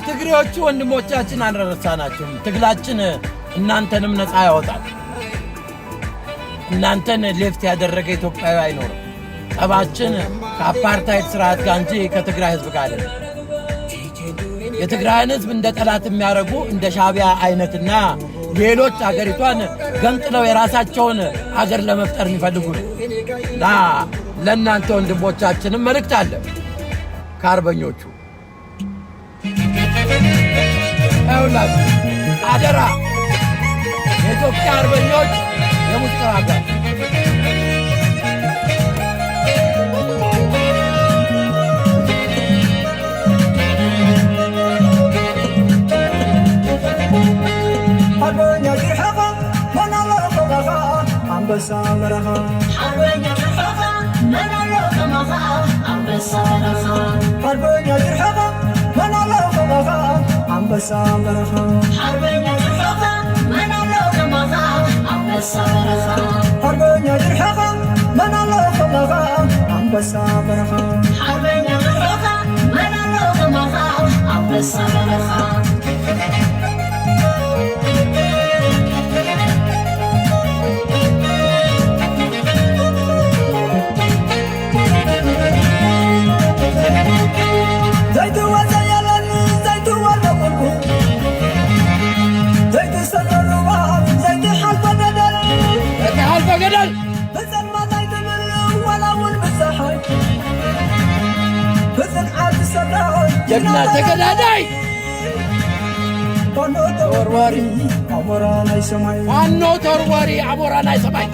ትግሬዎቹ ወንድሞቻችን አንረሳናችሁም። ትግላችን እናንተንም ነፃ ያወጣል። እናንተን ሌፍት ያደረገ ኢትዮጵያዊ አይኖርም። ጠባችን ከአፓርታይድ ስርዓት ጋር እንጂ ከትግራይ ህዝብ ጋር አይደለም። የትግራይን ህዝብ እንደ ጠላት የሚያደርጉ እንደ ሻቢያ አይነትና ሌሎች አገሪቷን ገንጥለው የራሳቸውን አገር ለመፍጠር የሚፈልጉ እና ለእናንተ ወንድሞቻችንም መልእክት አለ ከአርበኞቹ አውላችሁ አደራ የኢትዮጵያ አርበኞች የሙዚቃ አጋር አርበኛ ጅርሐፋ መናሎ ከማኻ አንበሳ መረኻ አርበኛ ጅርሐፋ መናሎ ከማኻ አንበሳ መረኻ አርበኛ ጅርሐፋ መናሎ ከማኻ አንበሳ መረኻ አርበኛ ጅርሐፋ መናሎ ከማኻ አንበሳ መረኻ አርበኛ ጅርሐፋ መናሎ ከማኻ አንበሳ መረኻ አርበኛ ጅርሐፋ መናሎ ከማኻ አንበሳ መረኻ ጀግና ተገዳዳይ ፋኖ ተወርዋሪ አሞራ ላይ ሰማይ ፋኖ ተወርዋሪ አሞራ ላይ ሰማይ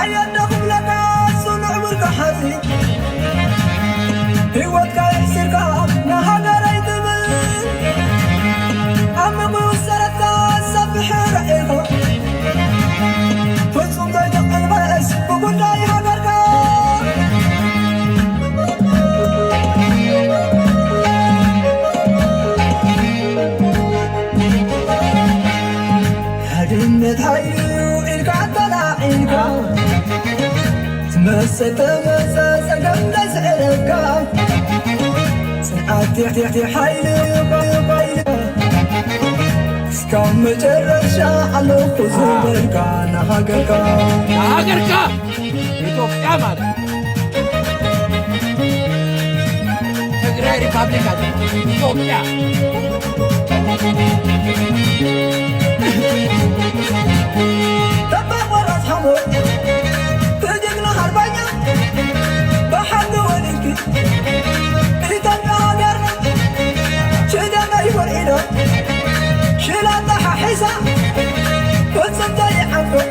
አያደኩም ለካ ሱኑዕ ምርካ ሐዚ ህይወትካ ይስርካ مستمس سقم تسعرك سنعتي حيلي بايلي اسكام مجرشا على خزوبك انا حقك ኢትዮጵያ ማለት ትግራይ ሪፐብሊክ አይደለም ኢትዮጵያ تبغى حمود تجينا هربانيا بحد ولك ريتنا غيرنا شدنا يورينا شلنا حيسا وتصدق يحبه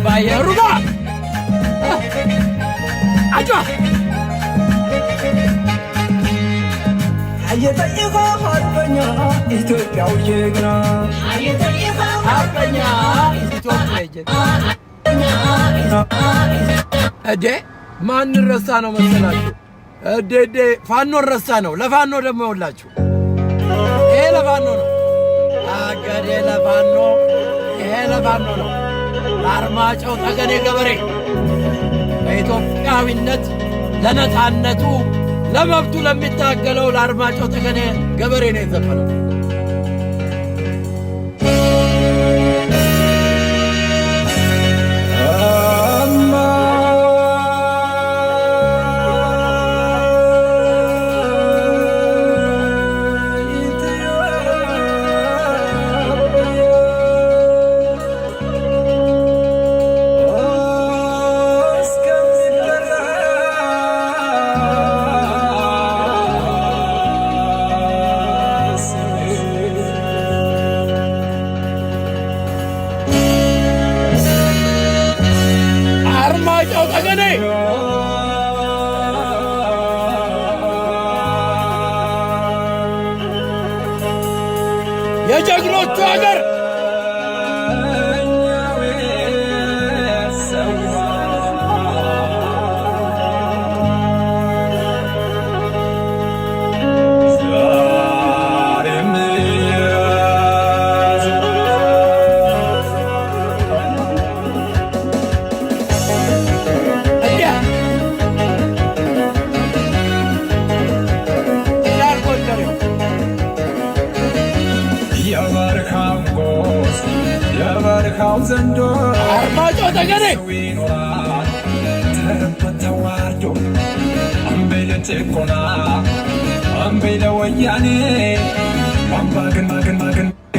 بايروبا اجا حيتيغا هربانيا ኢትዮጵያው ጀግና حيتيغا هربانيا ኢትዮጵያው ጀግና እዴ ማን ረሳ ነው መሰላችሁ እዴ ፋኖ ረሳ ነው ለፋኖ ደግሞ ይወላችሁ ይሄ ለፋኖ ነው አገሬ ለፋኖ ይሄ ለፋኖ ነው አርማጭሆ ጠገዴ ገበሬ በኢትዮጵያዊነት ለነጻነቱ ለመብቱ ለሚታገለው ለአርማጭሆ ጠገዴ ገበሬ ነው የዘፈነው የጀግኖቹ ሀገር ዘንዶ አርማጭሆ ጠገዴ ተዋርዶ አምቤለ ጭቆና አምቤለ ወያኔ ማግን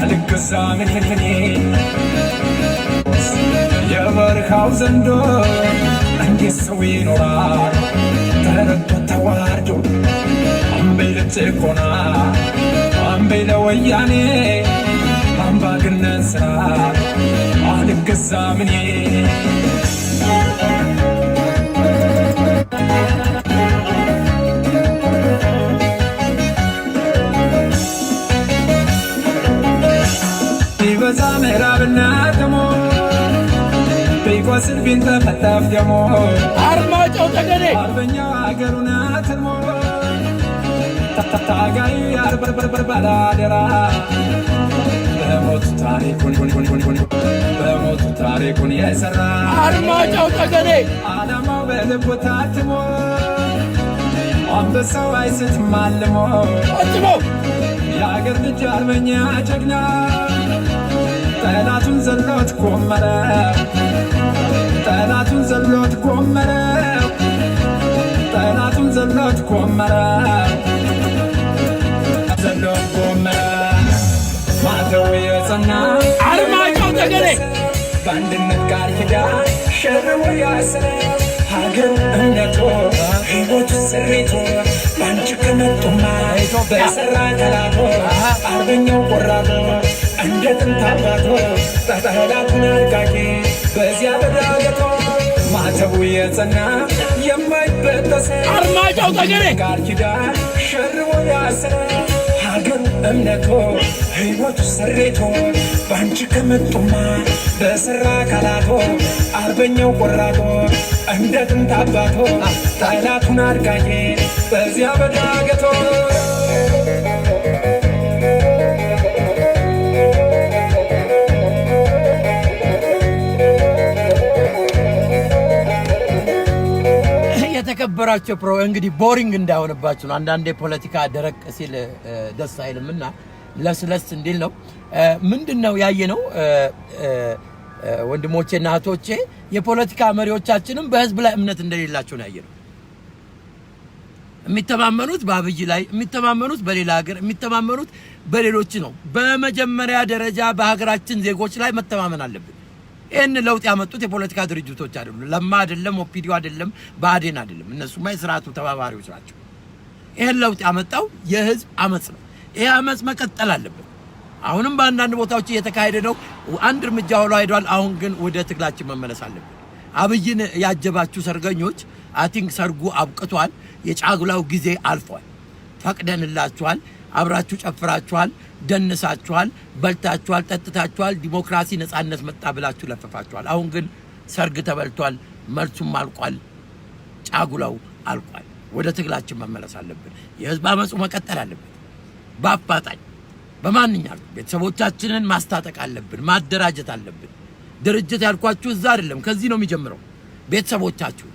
አልገዛ ምን የበረሃው ዘንዶ እንዴት ሰው ይኖራል ተረቶ ተዋርዶ አምቤለ ጭቆና አምቤለ ወያኔ አምባገነን ስርዓት አልገዛ ምን ቢበዛ ምዕራብና ደሞ ቢቆስል ቢንጠፈጠፍ ደሞ አርማጭሆ ጠገዴ አርበኛው አገሩን አትሞ ታጋይ አርበርበርበር ባላደራ በሞቱ ታሪኩን የሰራ አርማጭሆ ጠገዴ ዓላማው በልቡ ታትሞ አንበሳው አይስትም አልሞ አጥሞ የአገር ልጅ አርበኛ ጀግና ጠላቱን ዘሎት ቆመረ ጠላቱን ዘሎት ቆመረ ጠላቱን ዘሎት ቆመረ ዘሎት ቆመረ ማተው የጸና አርማጭሆ ጠገዴ በአንድነት ቃል ኪዳን ሸርቦ ያሰረ ሀገሩ እምነቱ ሕይወቱ ስሬቱ ባንቺ ከመጡማ በሰራ ጠላቶ አርበኛው ቆራጦ እንደ ጥንት አባቶ ጠላቱን አርቃቂ በዚያ በዳገቶ ማተቡ የጸና የማይበጠስ አርማጭሆ ጠገዴ ቃል ኪዳን ሸርቦ ያሰረ ሀገሩ እምነቱ ሕይወቱ ስሬቱ ባንቺ ከመጡማ በሰራ ካላቶ አርበኛው ቆራጦ እንደ ጥንት አባቶ ጠላቱን አድቃቂ በዚያ በዳገቶ ልንገራቸው እንግዲህ ቦሪንግ እንዳይሆንባችሁ ነው። አንዳንዴ ፖለቲካ ደረቅ ሲል ደስ አይልምና ለስለስ እንዲል ነው። ምንድነው ያየነው ወንድሞቼና እህቶቼ የፖለቲካ መሪዎቻችንም በህዝብ ላይ እምነት እንደሌላቸው ነው ያየነው። የሚተማመኑት በአብይ ላይ፣ የሚተማመኑት በሌላ ሀገር፣ የሚተማመኑት በሌሎች ነው። በመጀመሪያ ደረጃ በሀገራችን ዜጎች ላይ መተማመን አለብን። ይህን ለውጥ ያመጡት የፖለቲካ ድርጅቶች አይደሉም። ለማ አይደለም፣ ኦፒዲዮ አይደለም፣ ብአዴን አይደለም። እነሱማ የስርዓቱ ተባባሪዎች ናቸው። ይህን ለውጥ ያመጣው የህዝብ አመጽ ነው። ይህ አመጽ መቀጠል አለበት። አሁንም በአንዳንድ ቦታዎች እየተካሄደ ነው። አንድ እርምጃ ሆኖ ሄዷል። አሁን ግን ወደ ትግላችን መመለስ አለብን። አብይን ያጀባችሁ ሰርገኞች አይ ቲንክ ሰርጉ አብቅቷል። የጫጉላው ጊዜ አልፏል። ፈቅደንላችኋል። አብራችሁ ጨፍራችኋል፣ ደንሳችኋል፣ በልታችኋል፣ ጠጥታችኋል። ዲሞክራሲ ነጻነት መጣ ብላችሁ ለፈፋችኋል። አሁን ግን ሰርግ ተበልቷል፣ መልሱም አልቋል፣ ጫጉላው አልቋል። ወደ ትግላችን መመለስ አለብን። የህዝብ አመጹ መቀጠል አለበት በአፋጣኝ። በማንኛውም ቤተሰቦቻችንን ማስታጠቅ አለብን፣ ማደራጀት አለብን። ድርጅት ያልኳችሁ እዛ አይደለም፣ ከዚህ ነው የሚጀምረው። ቤተሰቦቻችሁ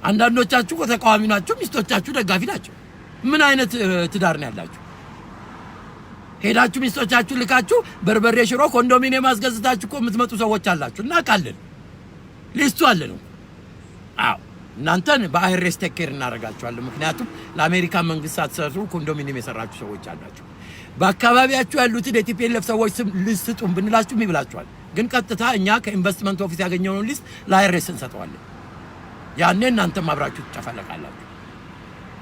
አንዳንዶቻችሁ ተቃዋሚ ናቸው፣ ሚስቶቻችሁ ደጋፊ ናቸው። ምን አይነት ትዳር ነው ያላችሁ? ሄዳችሁ ሚስቶቻችሁ ልካችሁ በርበሬ ሽሮ ኮንዶሚኒየም አስገዝታችሁ እኮ የምትመጡ ሰዎች አላችሁ። እናውቃለን፣ ሊስቱ አለ ነው። አዎ እናንተን በአይሬስ ቴኬር እናደርጋችኋለን። ምክንያቱም ለአሜሪካ መንግስት ሳትሰሩ ኮንዶሚኒየም የሰራችሁ ሰዎች አላችሁ። በአካባቢያችሁ ያሉትን የቲፒኤልኤፍ ሰዎች ስም ልስጡን ብንላችሁ ይብላችኋል። ግን ቀጥታ እኛ ከኢንቨስትመንት ኦፊስ ያገኘውን ሊስት ለአይሬስ እንሰጠዋለን። ያኔ እናንተም አብራችሁ ትጨፈለቃላችሁ።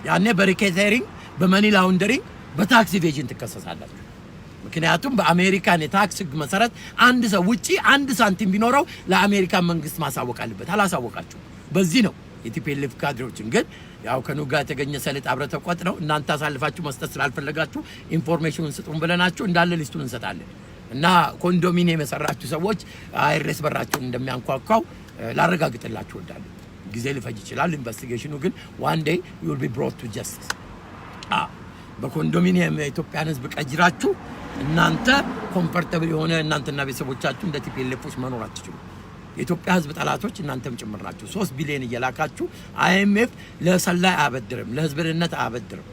ያኔ በሪኬተሪንግ፣ በመኒ ላውንደሪንግ፣ በታክስ ኢቬዥን ትከሰሳላችሁ። ምክንያቱም በአሜሪካን የታክስ ህግ መሰረት አንድ ሰው ውጪ አንድ ሳንቲም ቢኖረው ለአሜሪካን መንግስት ማሳወቅ አለበት። አላሳወቃችሁ። በዚህ ነው የቲፒኤልኤፍ ካድሬዎችን ግን ያው ከኑጋ የተገኘ ሰሊጥ አብረ ተቆጥ ነው። እናንተ አሳልፋችሁ መስጠት ስላልፈለጋችሁ ኢንፎርሜሽኑን ስጡን ብለናችሁ እንዳለ ሊስቱን እንሰጣለን። እና ኮንዶሚኒየም የሰራችሁ ሰዎች አይሬስ በራችሁን እንደሚያንኳኳው ላረጋግጥላችሁ እወዳለሁ። ጊዜ ሊፈጅ ይችላል ኢንቨስቲጌሽኑ፣ ግን one day you will be brought to justice። በኮንዶሚኒየም የኢትዮጵያን ህዝብ ቀጅራችሁ እናንተ ኮምፎርታብል የሆነ እናንተና ቤተሰቦቻችሁ እንደ ቲፒኤልኤፎች መኖር አትችሉ። የኢትዮጵያ ህዝብ ጠላቶች እናንተም ጭምር ናችሁ። 3 ቢሊዮን እየላካችሁ IMF ለሰላይ አያበድርም፣ ለህዝብነት አያበድርም፣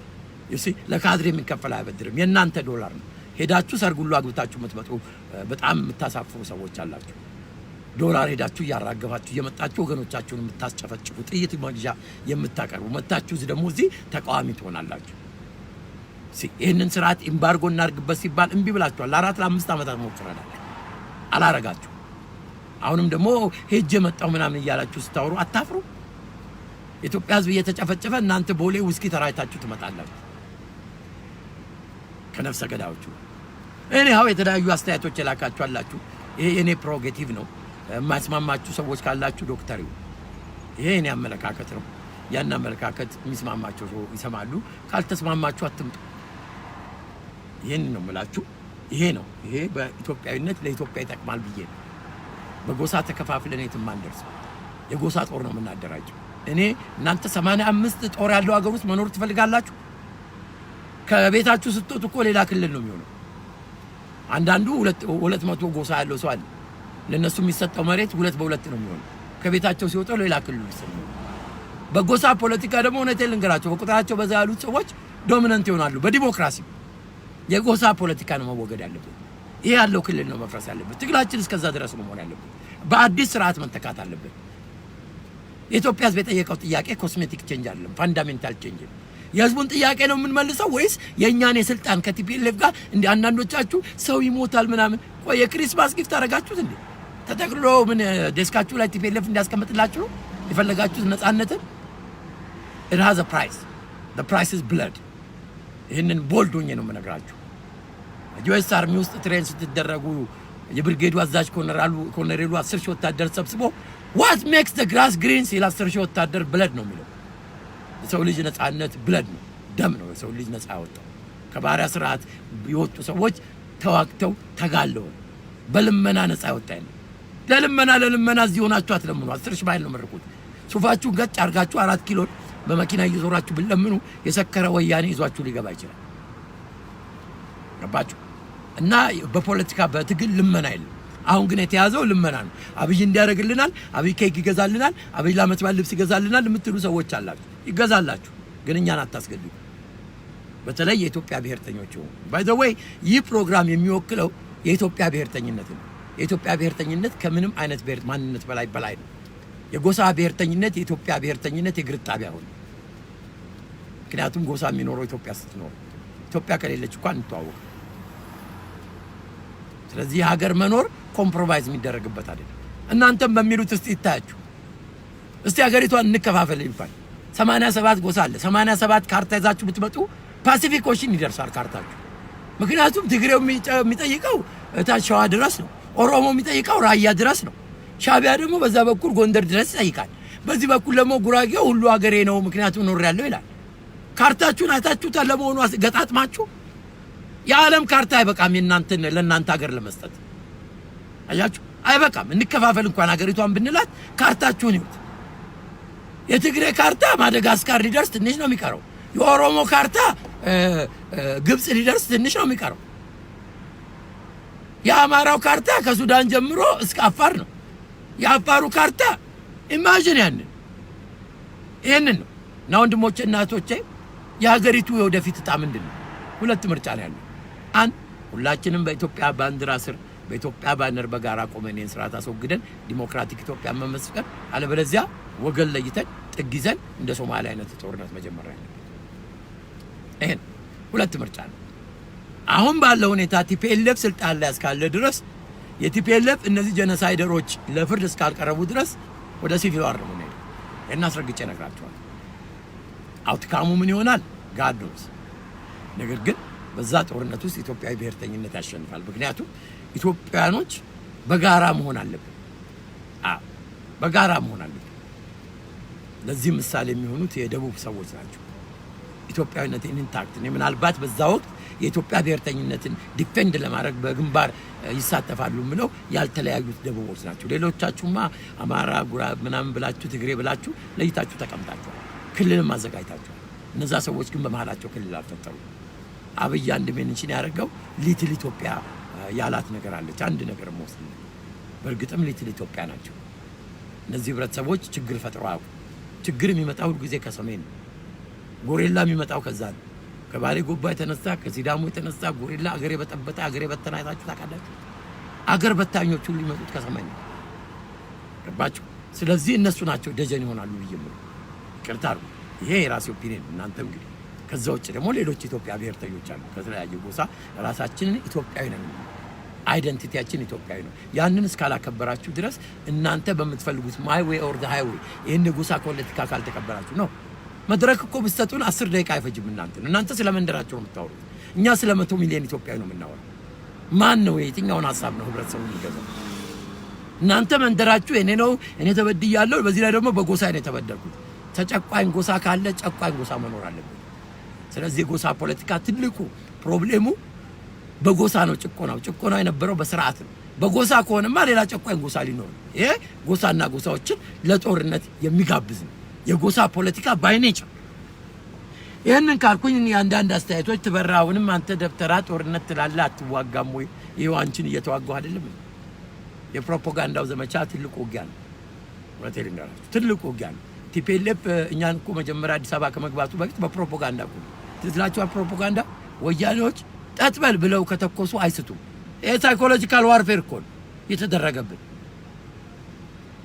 ለካድሬ የሚከፈል አያበድርም። የእናንተ ዶላር ነው። ሄዳችሁ ሰርግ ሁሉ አግብታችሁ የምትመጡ በጣም የምታሳፍሩ ሰዎች አላችሁ። ዶላር ሄዳችሁ እያራገፋችሁ እየመጣችሁ ወገኖቻችሁን የምታስጨፈጭፉ፣ ጥይት መግዣ የምታቀርቡ መጣችሁ ደግሞ እዚህ ተቃዋሚ ትሆናላችሁ። ይህንን ስርዓት ኤምባርጎ እናድርግበት ሲባል እምቢ ብላችኋል። ለ4 ለ5 ዓመታት ሞክረናል፣ አላረጋችሁ። አሁንም ደግሞ ሄጄ መጣሁ ምናምን እያላችሁ ስታወሩ አታፍሩ? የኢትዮጵያ ህዝብ እየተጨፈጨፈ እናንተ ቦሌ ውስኪ ተራይታችሁ ትመጣላችሁ ከነፍሰ ገዳዮቹ። እኔው የተለያዩ አስተያየቶች የላካችሁ አላችሁ። ይሄ የኔ ፕሮጌቲቭ ነው። የማይስማማችሁ ሰዎች ካላችሁ ዶክተር ይሄ የኔ አመለካከት ነው። ያን አመለካከት የሚስማማችሁ ሰው ይሰማሉ፣ ካልተስማማችሁ አትምጡ። ይሄን ነው የምላችሁ። ይሄ ነው ይሄ በኢትዮጵያዊነት ለኢትዮጵያ ይጠቅማል ብዬ ነው። በጎሳ ተከፋፍለን የትም አንደርስ። የጎሳ ጦር ነው የምናደራጀው። እኔ እናንተ 85 ጦር ያለው ሀገር ውስጥ መኖር ትፈልጋላችሁ? ከቤታችሁ ስትወጡ እኮ ሌላ ክልል ነው የሚሆነው። አንዳንዱ 200 ጎሳ ያለው ሰው አለ። ለነሱ የሚሰጠው መሬት 2 በ2 ነው የሚሆነው። ከቤታቸው ሲወጡ ሌላ ክልል ውስጥ ነው። በጎሳ ፖለቲካ ደግሞ እውነቴን ልንገራቸው፣ በቁጥራቸው በዛ ያሉት ሰዎች ዶሚናንት ይሆናሉ። በዲሞክራሲ የጎሳ ፖለቲካ ነው መወገድ ያለበት። ይሄ ያለው ክልል ነው መፍረስ ያለበት። ትግላችን እስከዛ ድረስ ነው መሆን ያለበት። በአዲስ ስርዓት መተካት አለበት። የኢትዮጵያ ህዝብ የጠየቀው ጥያቄ ኮስሜቲክ ቼንጅ አይደለም፣ ፋንዳሜንታል ቼንጅ ነው። የህዝቡን ጥያቄ ነው የምንመልሰው ወይስ የኛን የስልጣን ከቲፒኤልኤፍ ጋር እንደ አንዳንዶቻችሁ ሰው ይሞታል ምናምን? ቆይ የክሪስማስ ጊፍት አደረጋችሁት እንዴ? ተጠቅልሎ ምን ዴስካችሁ ላይ ቲፒኤልኤፍ እንዲያስቀምጥላችሁ የፈለጋችሁት ነፃነትን? it has a price. the price is blood. ይሄንን ቦልድ ሆኜ ነው የምነግራችሁ። ዩኤስ አርሚ ውስጥ ትሬን ስትደረጉ የብርጌዱ አዛዥ ኮሎኔሉ 10 ሺህ ወታደር ሰብስቦ what makes the grass green ሲል 10 ሺህ ወታደር ብለድ ነው የሚለው። የሰው ልጅ ነፃነት ብለድ ነው፣ ደም ነው የሰው ልጅ ነፃ ያወጣው። ከባሪያ ስርዓት የወጡ ሰዎች ተዋግተው ተጋለው በልመና ነፃ ያወጣኝ። ለልመና እዚህ ሆናችሁ አትለምኑ። 10 ሺህ ባይል ነው መርቁት። ሱፋችሁን ገጭ አርጋችሁ 4 ኪሎ በመኪና እየዞራችሁ ብለምኑ የሰከረ ወያኔ ይዟችሁ ሊገባ ይችላል። ገባችሁ? እና በፖለቲካ በትግል ልመና የለም። አሁን ግን የተያዘው ልመና ነው። አብይ እንዲያደርግልናል፣ አብይ ኬክ ይገዛልናል፣ አብይ ለዓመት በዓል ልብስ ይገዛልናል የምትሉ ሰዎች አላችሁ። ይገዛላችሁ፣ ግን እኛን አታስገድዱ። በተለይ የኢትዮጵያ ብሔርተኞች ነው። ባይ ዘ ዌይ ይህ ፕሮግራም የሚወክለው የኢትዮጵያ ብሔርተኝነት ነው። የኢትዮጵያ ብሔርተኝነት ከምንም አይነት ብሔር ማንነት በላይ ነው። የጎሳ ብሔርተኝነት የኢትዮጵያ ብሔርተኝነት የግርጣቢያ ሆነ። ምክንያቱም ጎሳ የሚኖረው ኢትዮጵያ ስትኖር፣ ኢትዮጵያ ከሌለች እንኳን እንተዋወቅ። ስለዚህ ሀገር መኖር ኮምፕሮማይዝ የሚደረግበት አይደለም። እናንተም በሚሉት እስቲ ይታያችሁ። እስቲ ሀገሪቷን እንከፋፈል ይባል። 87 ጎሳ አለ። 87 ካርታ ይዛችሁ ብትመጡ ፓሲፊክ ኦሽን ይደርሳል ካርታችሁ። ምክንያቱም ትግሬው የሚጠይቀው እታች ሸዋ ድረስ ነው። ኦሮሞ የሚጠይቀው ራያ ድረስ ነው። ሻቢያ ደግሞ በዛ በኩል ጎንደር ድረስ ይጠይቃል። በዚህ በኩል ደግሞ ጉራጌው ሁሉ ሀገሬ ነው ምክንያቱም ኖር ያለው ይላል። ካርታችሁን አይታችሁታል ለመሆኑ ገጣጥማችሁ? የዓለም ካርታ አይበቃም የእናንተን ለእናንተ ሀገር ለመስጠት አያችሁ፣ አይበቃም። እንከፋፈል እንኳን ሀገሪቷን ብንላት ካርታችሁን ይሁት። የትግሬ ካርታ ማደጋስካር ሊደርስ ትንሽ ነው የሚቀረው። የኦሮሞ ካርታ ግብጽ ሊደርስ ትንሽ ነው የሚቀረው። የአማራው ካርታ ከሱዳን ጀምሮ እስከ አፋር ነው። የአፋሩ ካርታ ኢማጂን ይሄንን ነው። እና ወንድሞቼ እናቶቼ የሀገሪቱ የወደፊት ዕጣ ምንድን ነው? ሁለት ምርጫ ነው ያለው። አንድ ሁላችንም በኢትዮጵያ ባንዲራ ስር በኢትዮጵያ ባነር በጋራ ቆመን ይህን ስርዓት አስወግደን ዲሞክራቲክ ኢትዮጵያ መመስረት፣ አለበለዚያ ወገን ለይተን ጥግ ይዘን እንደ ሶማሊያ አይነት ጦርነት መጀመሪያ ነው። ይሄን ሁለት ምርጫ ነው። አሁን ባለው ሁኔታ ቲፒኤልኤፍ ስልጣን ላይ እስካለ ድረስ የቲፒኤልኤፍ እነዚህ ጀነሳይደሮች ለፍርድ እስካልቀረቡ ድረስ ወደ ሲቪል ዋር ነው የምንሄደው። እና አስረግጬ እነግራቸዋለሁ። አውትካሙ ምን ይሆናል ጋድ ኖውስ። ነገር ግን በዛ ጦርነት ውስጥ ኢትዮጵያዊ ብሔርተኝነት ያሸንፋል። ምክንያቱም ኢትዮጵያኖች በጋራ መሆን አለብን። በጋራ መሆን አለብን። ለዚህ ምሳሌ የሚሆኑት የደቡብ ሰዎች ናቸው። ኢትዮጵያዊነትን ኢንታክት ነው። ምናልባት በዛ ወቅት የኢትዮጵያ ብሔርተኝነትን ዲፌንድ ለማድረግ በግንባር ይሳተፋሉ ብለው ያልተለያዩት ደቡቦች ናቸው። ሌሎቻችሁማ አማራ ጉራ ምናምን ብላችሁ ትግሬ ብላችሁ ለይታችሁ ተቀምጣችኋል። ክልልም አዘጋጅታችኋል። እነዛ ሰዎች ግን በመሃላቸው ክልል አልፈጠሩ። አብይ አንድ ሜንሽን ያደረገው ሊትል ኢትዮጵያ ያላት ነገር አለች። አንድ ነገር መወስድ በእርግጥም ሊትል ኢትዮጵያ ናቸው። እነዚህ ህብረተሰቦች ችግር ፈጥረው አያውቁም። ችግር የሚመጣው ሁሉ ጊዜ ከሰሜን ነው። ጎሬላ የሚመጣው ከዛ ነው። ከባሌ ጎባ የተነሳ ከሲዳሞ የተነሳ ጎሬላ አገሬ በጠበጠ አገሬ በተና አይታችሁ ታውቃላችሁ። አገር በታኞች ሁሉ የሚመጡት ከሰማይ ነው። ገባችሁ? ስለዚህ እነሱ ናቸው ደጀን ይሆናሉ ብዬ ነው። ይቅርታ አድርጉ። ይሄ የራሴ ኦፒኒየን። እናንተ እንግዲህ ከዛ ውጭ ደግሞ ሌሎች ኢትዮጵያ ብሔርተኞች አሉ ከተለያየ ጎሳ። ራሳችንን ኢትዮጵያዊ ነን፣ አይደንቲቲያችን ኢትዮጵያዊ ነው። ያንን እስካላከበራችሁ ድረስ እናንተ በምትፈልጉት ማይ ዌይ ኦር ዘ ሃይዌይ ይሄን ጎሳ ፖለቲካ ካልተከበራችሁ ነው። መድረክ እኮ ብትሰጡን 10 ደቂቃ አይፈጅም። እናንተ ስለ መንደራችሁ ነው የምታወሩት፣ እኛ ስለ 100 ሚሊዮን ኢትዮጵያዊ ነው የምናወራው። ማን ነው የትኛውን ሀሳብ ነው ህብረተሰቡ የሚገዛው? እናንተ መንደራችሁ እኔ ነው እኔ ተበድያለሁ፣ በዚህ ላይ ደግሞ በጎሳ ነው የተበደልኩት። ተጨቋኝ ጎሳ ካለ ጨቋኝ ጎሳ መኖር አለበት። ስለዚህ ጎሳ ፖለቲካ ትልቁ ፕሮብሌሙ በጎሳ ነው። ጭቆናው የነበረው በስርዓት ነው። በጎሳ ከሆነማ ሌላ ጨቋኝ ጎሳ ሊኖር ነው። ይሄ ጎሳና ጎሳዎችን ለጦርነት የሚጋብዝ ነው የጎሳ ፖለቲካ ባይ ኔቸር። ይሄንን ካልኩኝ አንዳንድ አስተያየቶች ትበራውንም አንተ ደብተራ ጦርነት ትላለህ አትዋጋም ወይ? ይሄው አንቺን እየተዋጋው አይደለም። የፕሮፓጋንዳው ዘመቻ ትልቁ ውጊያ ነው። ወቴል እንጋራችሁ ትልቁ ውጊያ ነው። ቲፒኤልኤፍ እኛን እኮ መጀመሪያ አዲስ አበባ ከመግባቱ በፊት በፕሮፓጋንዳ እኮ ትዝላችሁ። ፕሮፓጋንዳ ወያኔዎች ጠጥበል ብለው ከተኮሱ አይስቱም። ይሄ ሳይኮሎጂካል ዋርፌር እኮ ነው የተደረገብን።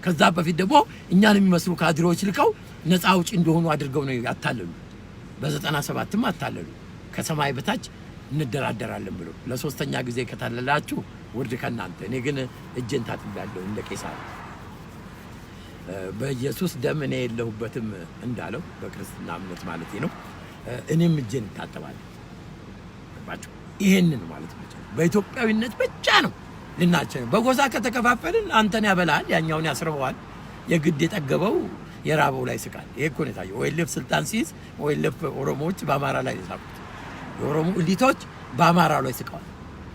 ከዛ በፊት ደግሞ እኛን የሚመስሉ ካድሬዎች ልከው ነፃ አውጪ እንደሆኑ አድርገው ነው ያታለሉ። በ97ም አታለሉ። ከሰማይ በታች እንደራደራለን ብሎ ለሶስተኛ ጊዜ ከታለላችሁ ውርድ ከናንተ። እኔ ግን እጄን ታጥቤያለሁ እንደ ቄሳር። በኢየሱስ ደም እኔ የለሁበትም እንዳለው በክርስትና እምነት ማለት ነው። እኔም እጄን ታጠባለሁ። ባጭሩ ይሄንን ማለት ነው። በኢትዮጵያዊነት ብቻ ነው ልናቸው። በጎሳ ከተከፋፈልን አንተን ያበላል ያኛውን ያስርበዋል። የግድ የጠገበው የራበው ላይ ስቃል። ይሄ እኮ ነው ታየው። ወይልፍ ስልጣን ሲይዝ ወይልፍ ኦሮሞዎች በአማራ ላይ ሳቁት። የኦሮሞ እሊቶች በአማራ ላይ ስቀዋል።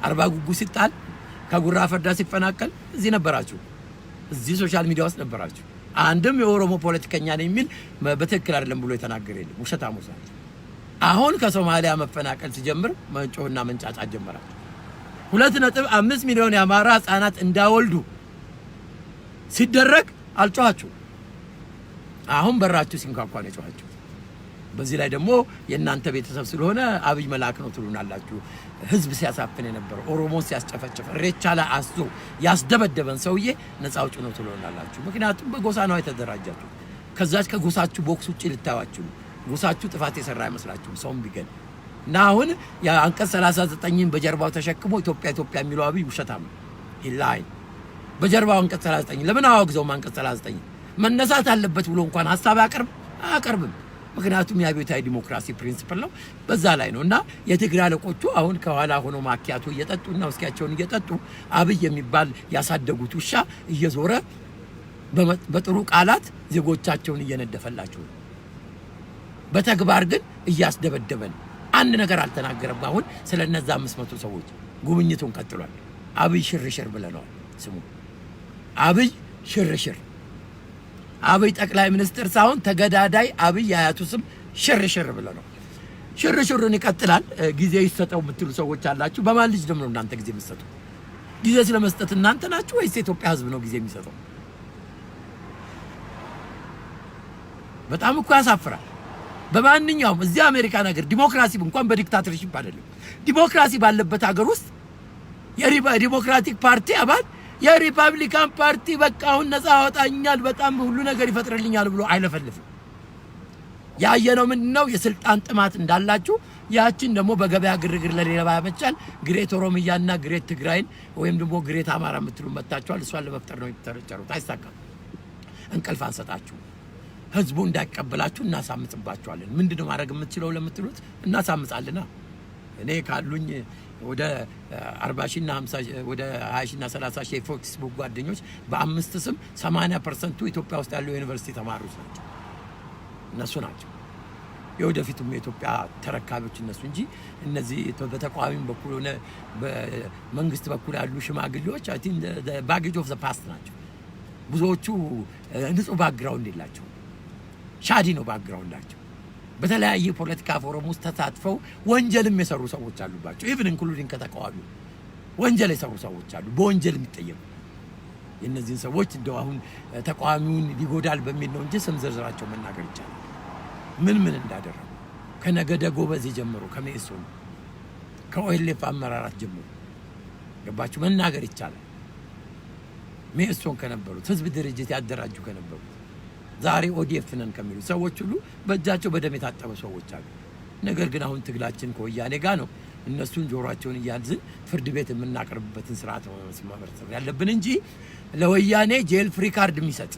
አርባ ጉጉ ሲጣል ከጉራ ፈርዳ ሲፈናቀል እዚህ ነበራችሁ። እዚህ ሶሻል ሚዲያ ውስጥ ነበራችሁ። አንድም የኦሮሞ ፖለቲከኛ ነኝ የሚል በትክክል አይደለም ብሎ የተናገረ የለም። ውሸታም ውሳት። አሁን ከሶማሊያ መፈናቀል ሲጀምር መንጮህና መንጫጫት ጀመራችሁ። 2.5 ሚሊዮን የአማራ ህፃናት እንዳይወልዱ ሲደረግ አልጮኻችሁ። አሁን በራችሁ ሲንኳኳ ነው የጮኻችሁ። በዚህ ላይ ደግሞ የእናንተ ቤተሰብ ስለሆነ አብይ መልአክ ነው ትሉናላችሁ። ህዝብ ሲያሳፍን የነበረው ኦሮሞን ሲያስጨፈጭፍ ኢሬቻ ላይ አስዞ ያስደበደበን ሰውዬ ነፃ አውጪ ነው ትሉናላችሁ። ምክንያቱም በጎሳ ነው የተደራጃችሁ። ከዛች ከጎሳችሁ ቦክስ ውጪ ልታዋችሁ ጎሳችሁ ጥፋት የሰራ አይመስላችሁም ሰውም ቢገል እና አሁን የአንቀጽ 39ን በጀርባው ተሸክሞ ኢትዮጵያ ኢትዮጵያ የሚለው አብይ ውሸታም ነው። ይላይ በጀርባው አንቀጽ 39 ለምን አወግዘው? አንቀጽ 39 መነሳት አለበት ብሎ እንኳን ሐሳብ አያቀርብም። ምክንያቱም የአብዮታዊ ዲሞክራሲ ፕሪንሲፕል ነው በዛ ላይ ነውና የትግራይ አለቆቹ አሁን ከኋላ ሆኖ ማኪያቶ እየጠጡና ውስኪያቸውን እየጠጡ አብይ የሚባል ያሳደጉት ውሻ እየዞረ በጥሩ ቃላት ዜጎቻቸውን እየነደፈላቸው ነው። በተግባር ግን እያስደበደበን አንድ ነገር አልተናገረም። አሁን ስለነዛ 500 ሰዎች ጉብኝቱን ቀጥሏል። አብይ ሽርሽር ብለናል ስሙ። አብይ ሽርሽር አብይ ጠቅላይ ሚኒስትር ሳይሆን ተገዳዳይ አብይ አያቱ ስም ሽርሽር ብለናል። ሽርሽሩን ይቀጥላል። ጊዜ ይሰጠው የምትሉ ሰዎች አላችሁ። በማን ልጅ ደግሞ እናንተ ጊዜ የምትሰጡ? ጊዜ ስለመስጠት እናንተ ናችሁ ወይስ የኢትዮጵያ ሕዝብ ነው ጊዜ የሚሰጠው? በጣም እኮ ያሳፍራል። በማንኛውም እዚህ አሜሪካን ሀገር ዲሞክራሲ እንኳን በዲክታተርሺፕ አይደለም ዲሞክራሲ ባለበት ሀገር ውስጥ የዲሞክራቲክ ፓርቲ አባል የሪፐብሊካን ፓርቲ በቃ አሁን ነፃ ያወጣኛል በጣም ሁሉ ነገር ይፈጥርልኛል ብሎ አይለፈልፍም። ያየነው ምንድነው? የስልጣን ጥማት እንዳላችሁ ያችን ደግሞ በገበያ ግርግር ለሌላ ያመቻል። ግሬት ኦሮሚያና ግሬት ትግራይን ወይም ደግሞ ግሬት አማራ የምትሉ መጣችኋል። እሷን ለመፍጠር ነው የተጨረጨሩት። አይሳካም። እንቅልፍ አንሰጣችሁ። ህዝቡ እንዳይቀበላችሁ እናሳምጽባችኋለን። ምንድነው ማድረግ የምትችለው ለምትሉት እናሳምጻለና እኔ ካሉኝ ወደ 40 ሺና 50 ወደ 20 ሺና 30 ሺህ ፌስቡክ ጓደኞች በአምስት ስም 80% ኢትዮጵያ ውስጥ ያለው ዩኒቨርሲቲ ተማሪዎች ናቸው። እነሱ ናቸው የወደፊቱም የኢትዮጵያ ተረካቢዎች እነሱ እንጂ እነዚህ በተቋሚም በኩል ሆነ በመንግስት በኩል ያሉ ሽማግሌዎች አይ ቲንክ ባጌጅ ኦፍ ዘ ፓስት ናቸው። ብዙዎቹ ንጹህ ባክግራውንድ የላቸው ሻዲ ነው ባክግራውንዳቸው። በተለያየ ፖለቲካ ፎረም ውስጥ ተሳትፈው ወንጀልም የሰሩ ሰዎች አሉባቸው። ኢቭን ኢንክሉዲንግ ከተቃዋሚ ወንጀል የሰሩ ሰዎች አሉ፣ በወንጀል የሚጠየቁ። የእነዚህን ሰዎች እንደው አሁን ተቃዋሚውን ሊጎዳል በሚል ነው እንጂ ስም ዝርዝራቸው መናገር ይቻላል። ምን እንዳደረጉ ከነገደ ጎበዝ ጀምሮ ከመኢሶን ከኦኤልኤፍ አመራራት ጀምሮ ገባችሁ መናገር ይቻላል። መኢሶን ከነበሩት ህዝብ ድርጅት ያደራጁ ከነበሩት ዛሬ ኦዲኤፍ ነን ከሚሉ ሰዎች ሁሉ በእጃቸው በደም የታጠበ ሰዎች አሉ። ነገር ግን አሁን ትግላችን ከወያኔ ጋር ነው። እነሱን ጆሮአቸውን እያዝን ፍርድ ቤት የምናቀርብበትን ስርዓት ማመርጠር ያለብን እንጂ ለወያኔ ጄል ፍሪ ካርድ የሚሰጥ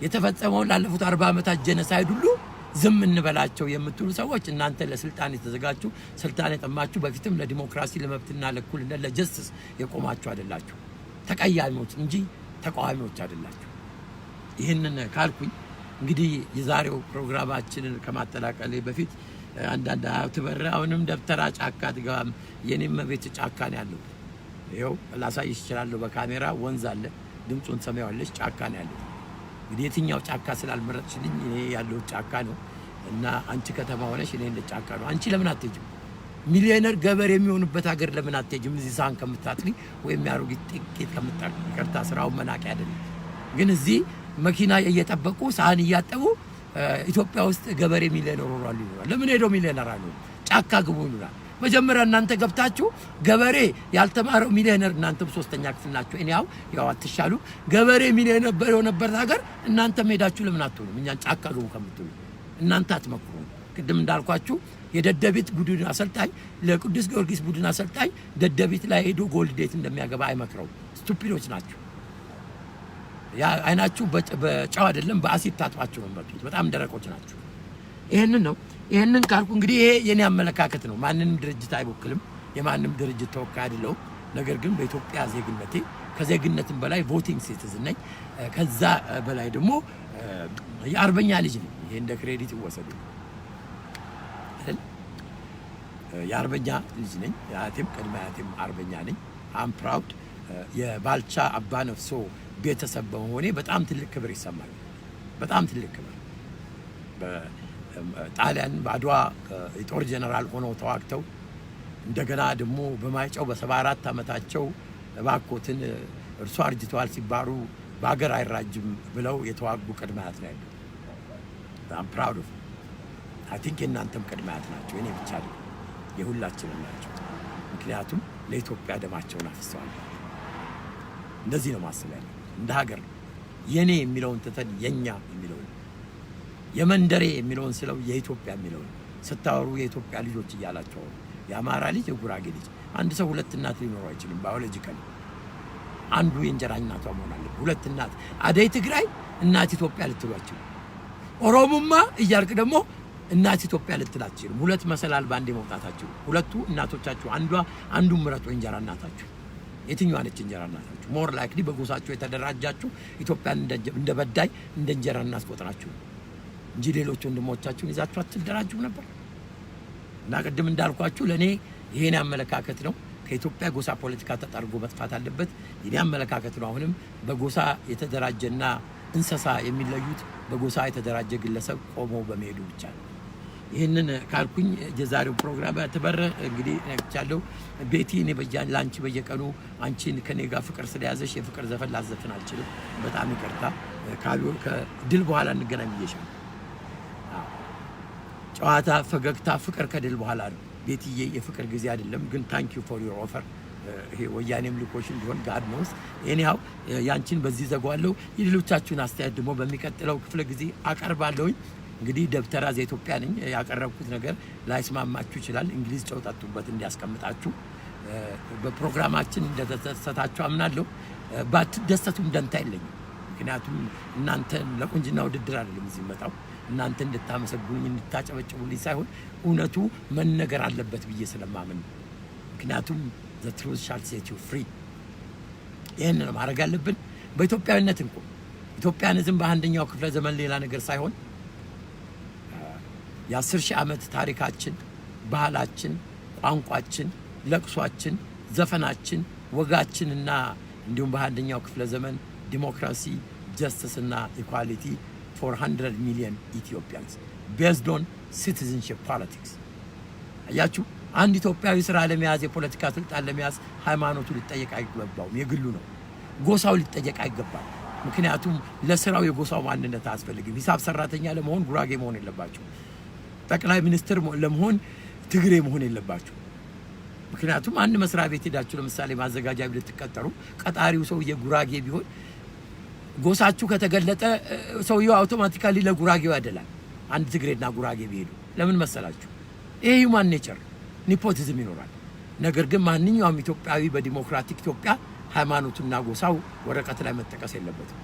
የተፈጸመውን ላለፉት 40 ዓመታት ጄኖሳይድ ሁሉ ዝም እንበላቸው የምትሉ ሰዎች እናንተ ለስልጣን የተዘጋጁ ስልጣን የጠማችሁ በፊትም ለዲሞክራሲ ለመብትና ለእኩልነት ለጀስቲስ የቆማችሁ አይደላችሁ። ተቀያሚዎች እንጂ ተቃዋሚዎች አይደላችሁ። ይሄንን ካልኩኝ እንግዲህ የዛሬው ፕሮግራማችንን ከማጠናቀሌ በፊት አንዳንድ አውትበር አሁንም ደብተራ ጫካ ትገባም የኔም ቤት ጫካ ነው ያለው። ይኸው ላሳይሽ እችላለሁ። በካሜራ ወንዝ አለ፣ ድምጹን ሰማያለሽ። ጫካ ነው ያለው። እንግዲህ የትኛው ጫካ ስላልመረጥሽልኝ ይሄ ያለው ጫካ ነው እና አንቺ ከተማ ሆነሽ እኔ እንደ ጫካ ነው። አንቺ ለምን አትሄጂም? ሚሊዮነር ገበሬ የሚሆንበት ሀገር ለምን አትሄጂም? እዚህ ሳህን ከምታጥሪ ወይም ያሮጊት ጥቂት ከምታጥሪ ይቅርታ፣ ስራውን መናቅ አይደለም ግን እዚህ መኪና እየጠበቁ ሳህን እያጠቡ ኢትዮጵያ ውስጥ ገበሬ ሚሊዮነር ሆኗል ይላል። ለምን ሄዶ ሚሊዮነር አሉ? ጫካ ግቡ ይላል። መጀመሪያ እናንተ ገብታችሁ ገበሬ ያልተማረው ሚሊዮነር እናንተም 3ኛ ክፍል ናችሁ። እኔ ያው አትሻሉ ገበሬ ሚሊዮነር በሆነበት ሀገር እናንተ ሄዳችሁ ለምን አትሆኑም? እኛን ጫካ ግቡ ከምትሉ እናንተ አትመክሩ። ቅድም እንዳልኳችሁ የደደቢት ቡድን አሰልጣኝ ለቅዱስ ጊዮርጊስ ቡድን አሰልጣኝ ደደቢት ላይ ሄዶ ጎልድ ዴት እንደሚያገባ አይመክረው። ስቱፒዶች ናችሁ። ያ አይናችሁ በጨው አይደለም በአሲድ ታጥባችሁ ነው የምትሉት። በጣም ደረቆች ናችሁ። ይሄንን ነው። ይሄንን ካልኩ እንግዲህ ይሄ የኔ አመለካከት ነው። ማንንም ድርጅት አይወክልም። የማንንም ድርጅት ተወካይ አይደለሁም። ነገር ግን በኢትዮጵያ ዜግነቴ ከዜግነትም በላይ ቮቲንግ ሲቲዝን ነኝ። ከዛ በላይ ደግሞ የአርበኛ ልጅ ነኝ። ይሄ እንደ ክሬዲት ይወሰዱ። የአርበኛ ልጅ ነኝ። የአያቴም ቅድመ አያቴም አርበኛ ነኝ። አም ፕራውድ የባልቻ አባ ነፍሶ ቤተሰብ በመሆኔ በጣም ትልቅ ክብር ይሰማል። በጣም ትልቅ ክብር። በጣሊያን በአድዋ የጦር ጀነራል ሆነው ተዋግተው እንደገና ደግሞ በማይጨው በ74 ዓመታቸው እባክዎትን እርሱ አርጅተዋል ሲባሩ በአገር አይራጅም ብለው የተዋጉ ቅድመ አያት ነው ያለው። I'm proud of I think የእናንተም ቅድመ አያት ናቸው። እኔ ብቻ አይደለም የሁላችንም ናቸው። ምክንያቱም ለኢትዮጵያ ደማቸውን አፍሰዋል። እንደዚህ ነው ማሰብ ያለው። እንደ ሀገር የኔ የሚለውን ትተን የኛ የሚለውን የመንደሬ የሚለውን ስለው የኢትዮጵያ የሚለውን ስታወሩ የኢትዮጵያ ልጆች እያላቸው የአማራ ልጅ የጉራጌ ልጅ አንድ ሰው ሁለት እናት ሊኖረው አይችልም። ባዮሎጂካሊ አንዱ የእንጀራ እናቷ መሆን አለበት። ሁለት እናት አደይ ትግራይ እናት ኢትዮጵያ ልትሏቸው ኦሮሞማ እያልክ ደግሞ እናት ኢትዮጵያ ልትላችሁ ሁለት መሰላል ባንዴ መውጣታችሁ ሁለቱ እናቶቻችሁ አንዱ ምረጡ እንጀራ እናታችሁ የትኛዋ ነች እንጀራ እናታችሁ? ሞር ላይክሊ በጎሳችሁ የተደራጃችሁ ኢትዮጵያን እንደ በዳይ እንደ እንጀራ እናስቆጥራችሁ እንጂ ሌሎች ወንድሞቻችሁን ይዛችሁ አትደራጁም ነበር። እና ቅድም እንዳልኳችሁ ለኔ ይሄን አመለካከት ነው። ከኢትዮጵያ ጎሳ ፖለቲካ ተጠርጎ መጥፋት አለበት። የኔ አመለካከት ነው። አሁንም በጎሳ የተደራጀና እንስሳ የሚለዩት በጎሳ የተደራጀ ግለሰብ ቆሞ በመሄዱ ብቻ ነው። ይህንን ካልኩኝ የዛሬው ፕሮግራም ተበረ እንግዲህ ነክቻለሁ። ቤቲ እኔ ላንቺ በየቀኑ አንቺን ከኔ ጋር ፍቅር ስለያዘሽ የፍቅር ዘፈን ላዘፍን አልችልም። በጣም ይቅርታ። ከድል በኋላ እንገናኝ ብዬሻለሁ። ጨዋታ፣ ፈገግታ፣ ፍቅር ከድል በኋላ ነው። ቤትዬ የፍቅር ጊዜ አይደለም ግን ታንክ ዩ ፎር ዩር ኦፈር። ይሄ ወያኔም ልኮሽ እንዲሆን ጋድ ኖስ። ኤኒሃው ያንቺን በዚህ ዘጓለሁ። የሌሎቻችሁን አስተያየት ደግሞ በሚቀጥለው ክፍለ ጊዜ አቀርባለሁኝ። እንግዲህ ደብተራ ዘኢትዮጵያ ነኝ። ያቀረብኩት ነገር ላይስማማችሁ ይችላል። እንግሊዝ ጨው ጠጡበት እንዲያስቀምጣችሁ። በፕሮግራማችን እንደተደሰታችሁ አምናለሁ። ባትደሰቱም ደንታ የለኝም። ምክንያቱም እናንተ ለቁንጅና ውድድር አይደለም እዚህ መጣው እናንተ እንድታመሰግኑኝ እንድታጨበጭቡልኝ ሳይሆን እውነቱ መነገር አለበት ብዬ ስለማምን ነው። ምክንያቱም the truth shall set you free። ይሄንን ማድረግ አለብን። በኢትዮጵያዊነት እንኳን ኢትዮጵያንዝም በአንደኛው ክፍለ ዘመን ሌላ ነገር ሳይሆን የ10 ሺህ ዓመት ታሪካችን፣ ባህላችን፣ ቋንቋችን፣ ለቅሷችን፣ ዘፈናችን፣ ወጋችንና እንዲሁም በአንደኛው ክፍለ ዘመን ዲሞክራሲ፣ ጀስቲስ እና ኢኳሊቲ for 100 million Ethiopians based on citizenship politics። አያችሁ አንድ ኢትዮጵያዊ ስራ ለመያዝ የፖለቲካ ስልጣን ለመያዝ ሃይማኖቱ ሊጠየቅ አይገባውም፣ የግሉ ነው። ጎሳው ሊጠየቅ አይገባም። ምክንያቱም ለስራው የጎሳው ማንነት አያስፈልግም። ሂሳብ ሰራተኛ ለመሆን ጉራጌ መሆን የለባችሁ። ጠቅላይ ሚኒስትር ለመሆን ትግሬ መሆን የለባችሁ። ምክንያቱም አንድ መስሪያ ቤት ሄዳችሁ ለምሳሌ ማዘጋጃ ቤት ልትቀጠሩ ቀጣሪው ሰው የጉራጌ ቢሆን ጎሳችሁ ከተገለጠ ሰውየው አውቶማቲካሊ ለጉራጌው ያደላል። አንድ ትግሬና ጉራጌ ቢሄዱ ለምን መሰላችሁ? ይሄ ሁማን ኔቸር ኒፖቲዝም ይኖራል። ነገር ግን ማንኛውም ኢትዮጵያዊ በዲሞክራቲክ ኢትዮጵያ ሃይማኖቱና ጎሳው ወረቀት ላይ መጠቀስ የለበትም።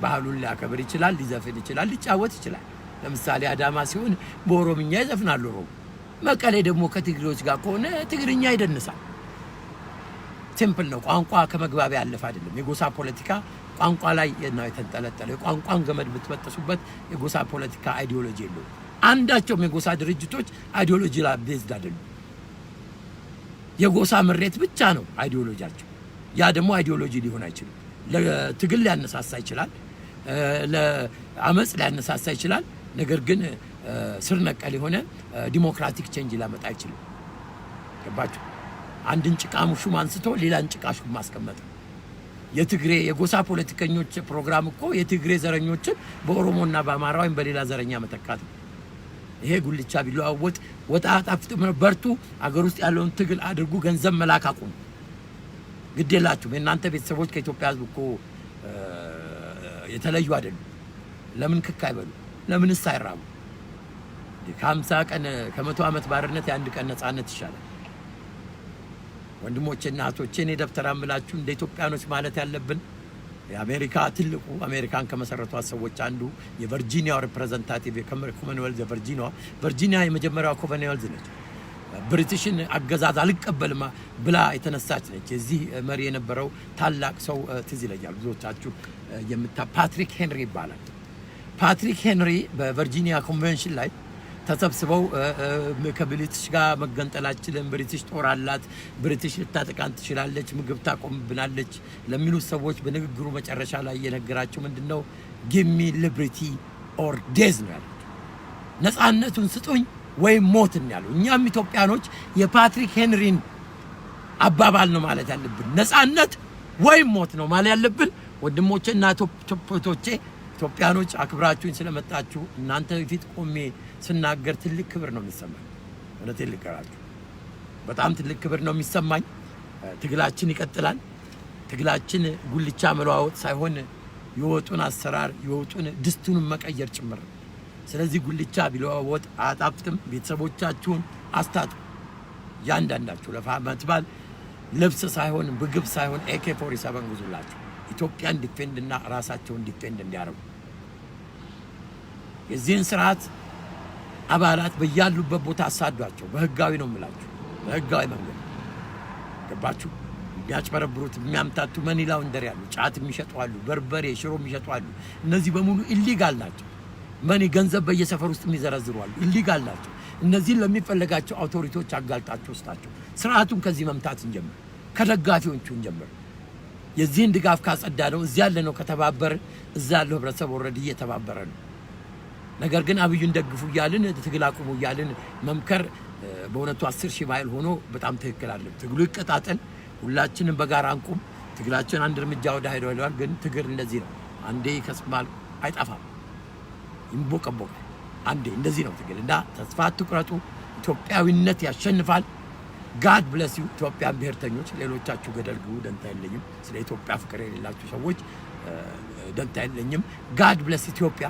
ባህሉን ሊያከብር ይችላል፣ ሊዘፍን ይችላል፣ ሊጫወት ይችላል። ለምሳሌ አዳማ ሲሆን በኦሮምኛ ይዘፍናል ኦሮሞ። መቀሌ ደግሞ ከትግሬዎች ጋር ከሆነ ትግርኛ ይደንሳል። ሲምፕል ነው። ቋንቋ ከመግባቢያ ያለፈ አይደለም። የጎሳ ፖለቲካ ቋንቋ ላይ ነው የተንጠለጠለው። ቋንቋን ገመድ ብትበጠሱበት የጎሳ ፖለቲካ አይዲዮሎጂ የለውም። አንዳቸውም የጎሳ ድርጅቶች አይዲዮሎጂ ላይ ቤዝድ አይደሉም። የጎሳ ምሬት ብቻ ነው አይዲዮሎጂያቸው። ያ ደግሞ አይዲዮሎጂ ሊሆን አይችልም። ለትግል ሊያነሳሳ ይችላል፣ ለአመጽ ሊያነሳሳ ይችላል። ነገር ግን ስር ነቀል የሆነ ዲሞክራቲክ ቼንጅ ሊያመጣ አይችልም። ገባችሁ? አንድን ጭቃ ሹም አንስቶ ሌላን ጭቃ ሹም ማስቀመጥ። የትግሬ የጎሳ ፖለቲከኞች ፕሮግራም እኮ የትግሬ ዘረኞችን በኦሮሞና በአማራ ወይም በሌላ ዘረኛ መተካት ነው። ይሄ ጉልቻ ቢለዋወጥ ወጣ አጣፍጥ በርቱ፣ አገር ውስጥ ያለውን ትግል አድርጉ፣ ገንዘብ መላክ አቁሙ። ግዴላችሁም። የእናንተ ቤተሰቦች ከኢትዮጵያ ሕዝብ እኮ የተለዩ አይደሉም። ለምን ክክ አይበሉ? ለምንስ አይራቡ? ከ50 ቀን ከ100 ዓመት ባርነት የአንድ ቀን ነፃነት ይሻላል። ወንድሞቼና እህቶቼ እኔ ደብተራ እምላችሁ እንደ ኢትዮጵያኖች ማለት ያለብን የአሜሪካ ትልቁ አሜሪካን ከመሰረቷት ሰዎች አንዱ የቨርጂኒያው ሪፕሬዘንታቲቭ ኮመንዌልዝ ቨርጂኒያ የመጀመሪያው ኮመንዌልዝ ነች። ብሪቲሽን አገዛዝ አልቀበልም ብላ የተነሳች ነች። የዚህ መሪ የነበረው ታላቅ ሰው ትዝ ይለኛል ብዙዎቻችሁ ፓትሪክ ሄንሪ ይባላል። ፓትሪክ ሄንሪ በቨርጂኒያ ኮንቬንሽን ላይ ተሰብስበው ከብሪቲሽ ጋር መገንጠላችን ብሪቲሽ ጦር አላት፣ ብሪቲሽ ልታጠቃን ትችላለች፣ ምግብ ታቆምብናለች ለሚሉት ሰዎች በንግግሩ መጨረሻ ላይ የነገራቸው ምንድነው? ጊቭ ሚ ሊበርቲ ኦር ዴዝ ነው ያለው። ነፃነቱን ስጡኝ ወይም ሞት ያለው። እኛም ኢትዮጵያኖች የፓትሪክ ሄንሪን አባባል ነው ማለት ያለብን። ነፃነት ወይም ሞት ነው ማለት ያለብን። ወንድሞቼና እህቶቼ ኢትዮጵያኖች አክብራችሁኝ ስለመጣችሁ እናንተ ፊት ቆሜ ስናገር ትልቅ ክብር ነው የሚሰማኝ። እውነቴን ልንገራችሁ በጣም ትልቅ ክብር ነው የሚሰማኝ። ትግላችን ይቀጥላል። ትግላችን ጉልቻ መለዋወጥ ሳይሆን የወጡን አሰራር የወጡን ድስቱን መቀየር ጭምር። ስለዚህ ጉልቻ ቢለዋወጥ አጣፍጥም። ቤተሰቦቻችሁን አስታጡ። ያንዳንዳችሁ ለፋመት ባል ልብስ ሳይሆን ምግብ ሳይሆን AK47 ጉዙላችሁ ኢትዮጵያን ዲፌንድ እና ራሳቸውን ዲፌንድ እንዲያረጉ የዚህን ስርዓት አባላት በያሉበት ቦታ አሳዷቸው። በህጋዊ ነው የምላችሁ፣ በህጋዊ መንገድ ገባችሁ። ቢያጭበረብሩት የሚያምታቱ መኒ ላውንደር ያሉ ጫት የሚሸጡ አሉ፣ በርበሬ ሽሮ የሚሸጡ አሉ። እነዚህ በሙሉ ኢሊጋል ናቸው። መኒ ገንዘብ በየሰፈር ውስጥ የሚዘረዝሩ አሉ፣ ኢሊጋል ናቸው። እነዚህን ለሚፈለጋቸው አውቶሪቲዎች አጋልጣቸው ውስጣቸው። ስርዓቱን ከዚህ መምታት እንጀምር፣ ከደጋፊዎቹ እንጀምር። የዚህን ድጋፍ ካጸዳ ነው እዚህ ያለ ነው ከተባበር እዛ ያለው ህብረተሰብ ኦልሬዲ እየተባበረ ነው። ነገር ግን አብዩን ደግፉ እያልን ትግል አቁሙ እያልን መምከር በእውነቱ 10,000 ማይል ሆኖ በጣም ትክክል አይደለም። ትግሉ ይቀጣጠል፣ ሁላችንም በጋራ አንቁም። ትግላችን አንድ እርምጃ ወደ ሄዷል። ግን ትግል እንደዚህ ነው። አንዴ ይከስማል፣ አይጠፋም፣ ይንቦቀቦቃል። አንዴ እንደዚህ ነው ትግል እና ተስፋ አትቁረጡ። ኢትዮጵያዊነት ያሸንፋል። ጋድ ብለስ ዩ ኢትዮጵያን ብሔርተኞች፣ ሌሎቻችሁ ገደል ግቡ፣ ደንታ የለኝም። ስለ ኢትዮጵያ ፍቅር የሌላችሁ ሰዎች ደንታ የለኝም። ጋድ ብለስ ኢትዮጵያ፣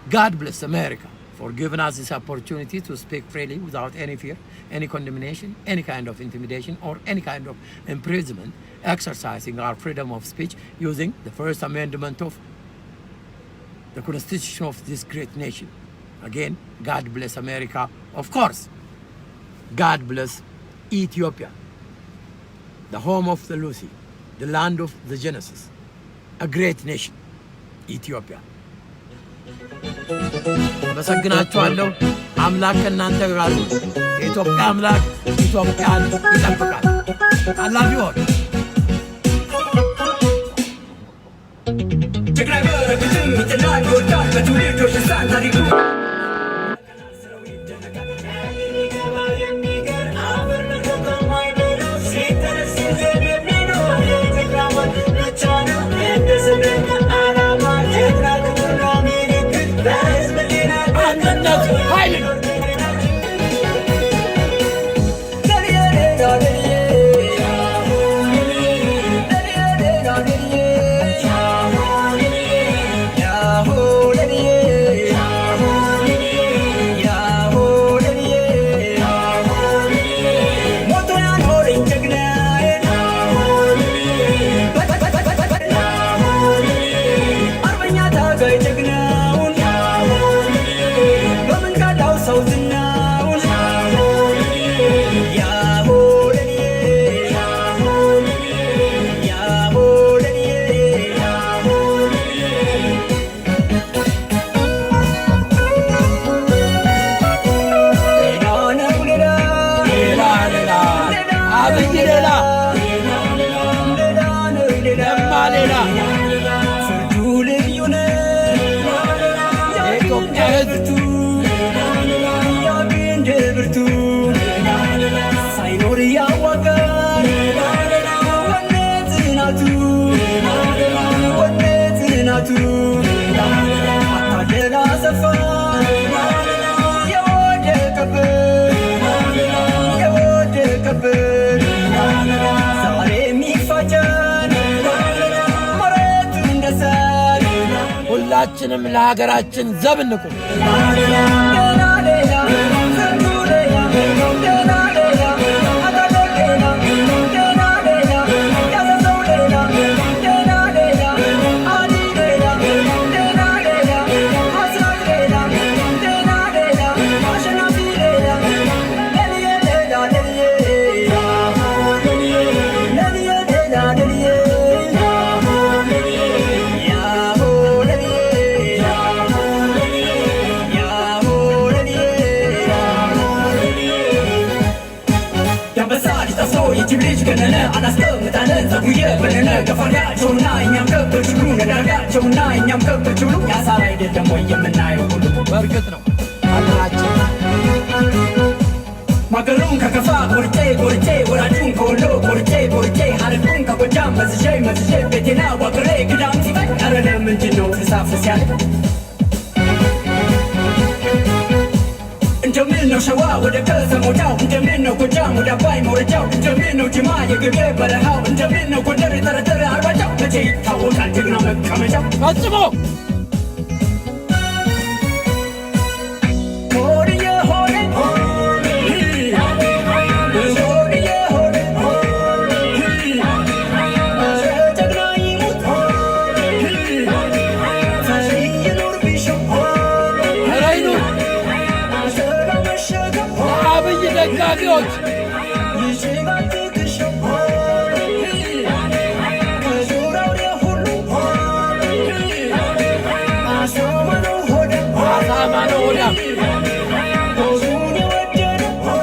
God bless America for giving us this opportunity to speak freely without any fear, any condemnation, any kind of intimidation, or any kind of imprisonment, exercising our freedom of speech using the First Amendment of the Constitution of this great nation. Again, God bless America. Of course, God bless Ethiopia, the home of the Lucy, the land of the Genesis, a great nation, Ethiopia. መሰግናችኋለሁ። አምላክ ከእናንተ ጋር ነው። የኢትዮጵያ አምላክ ኢትዮጵያን ይጠብቃል። አላህ ቢሆን ትግራይ በረከትም ይጥላል ይወርዳል በትውልዶች ልሳን ታሪኩ ሁላችንም ለሀገራችን ዘብ እንቁም። ገነነ አላስቀምጣለን ጸጉዬ በነነ ከፋሪያቸውና እኛም ከብቶች ብሉ ነዳርጋቸውና እኛም ከብቶች ብሉ ያሳር አይደለም ወይ የምናየው ሁሉ በእርግጥ ነው ሀገራችን ማገሩን ከከፋ ቆርጬ ቆርጬ ወራጁን ከወሎ ቆርጬ ቆርጬ ሀረቁን ከጎጃም መዝዤ መዝዤ ቤቴና ዋቅሬ ግዳም ሲበል ኧረ ለምንድን ነው ተሳፍስ ያለ እንደምን ነው ሸዋ ወደ ከተሞቻው እንደምን ነው ጎጃም ወደ አባይ መውረጃው እንደምን ነው ጅማ የግቤ በረሃው እንደምን ነው ጎንደር የጠረጠረ አርባጫው መቼ ይታወቃል ጀግና መቀመጫው ፈጽሞ ደጋፊዎች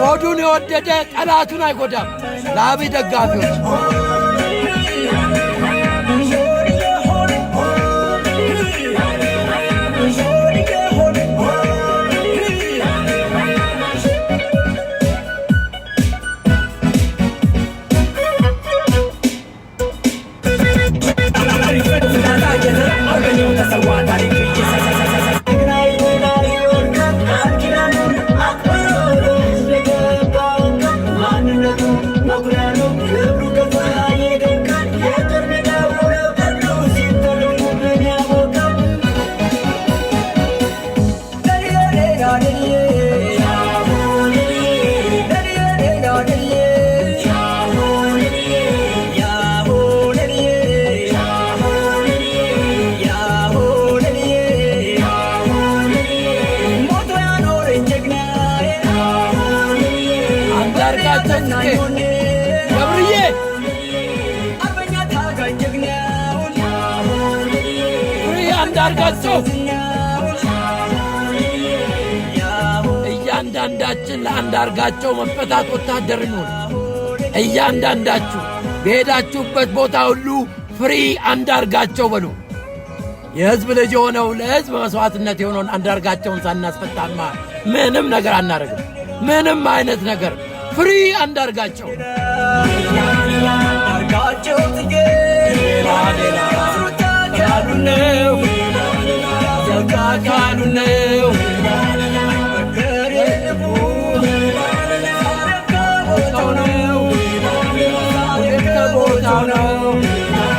ሆዱን የወደደ ጠላቱን አይጎዳም። ለአብይ ደጋፊዎች ገብርዬ አንዳርጋቸው እያንዳንዳችን ለአንዳርጋቸው መፈታት ወታደር ነው። እያንዳንዳችሁ በሄዳችሁበት ቦታ ሁሉ ፍሪ አንዳርጋቸው በሉ። የህዝብ ልጅ የሆነው ለህዝብ መስዋዕትነት የሆነውን አንዳርጋቸውን ሳናስፈታማ ምንም ነገር አናደርግም። ምንም አይነት ነገር ፍሪ አንዳርጋቸው አንዳርጋቸው ጽጌ ካሉ ነው ካሉ ነው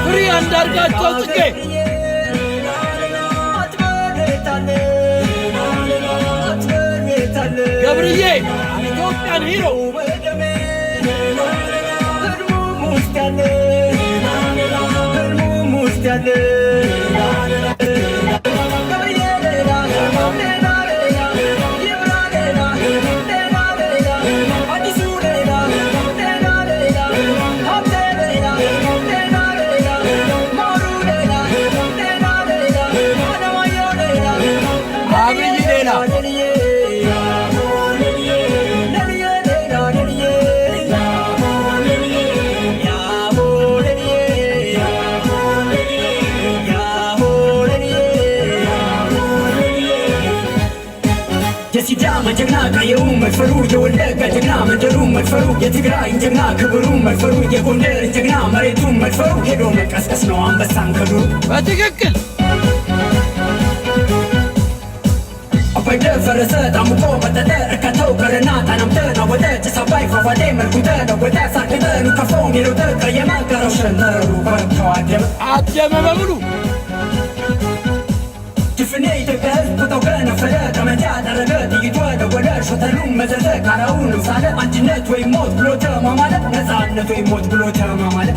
ፍሪ አንዳርጋቸው ጽጌ ገብርዬ ኢትዮጵያን ሂሮ አብይ ሌላ የሲዳማ ጀግና ቀየው መድፈሩ የወለጋ ጀግና መንደሩ መድፈሩ የትግራይ ጀግና ክብሩ መድፈሩ የጎንደር ጀግና መሬቱ መድፈሩ ሄዶ መቀስቀስ ነው አንበሳን ከዱሩ በትክክል አባይ ደፈረሰ ጣሙቆ መጠጠ እርካተው ከረና ጣናምተ ናወጠ ጭስ አባይ ፏፏቴ መልኩተ ነወጠ ሳቅጠ ኑከፈው ሜሮተ ቀየማ ጋራው ሸንተረሩ በረብተው አደመ በሙሉ ድፍኔ ኢትዮጵያ ህዝብ ቁጣው ከነፈለ ጠመንጃ ጠረገ ጥይቷ ደወለ ሾተሉን መዘዘ ካራውን ሳለ አንድነት ወይ ሞት ብሎ ተማማለ ነፃነት ወይ ሞት ብሎ ተማማለ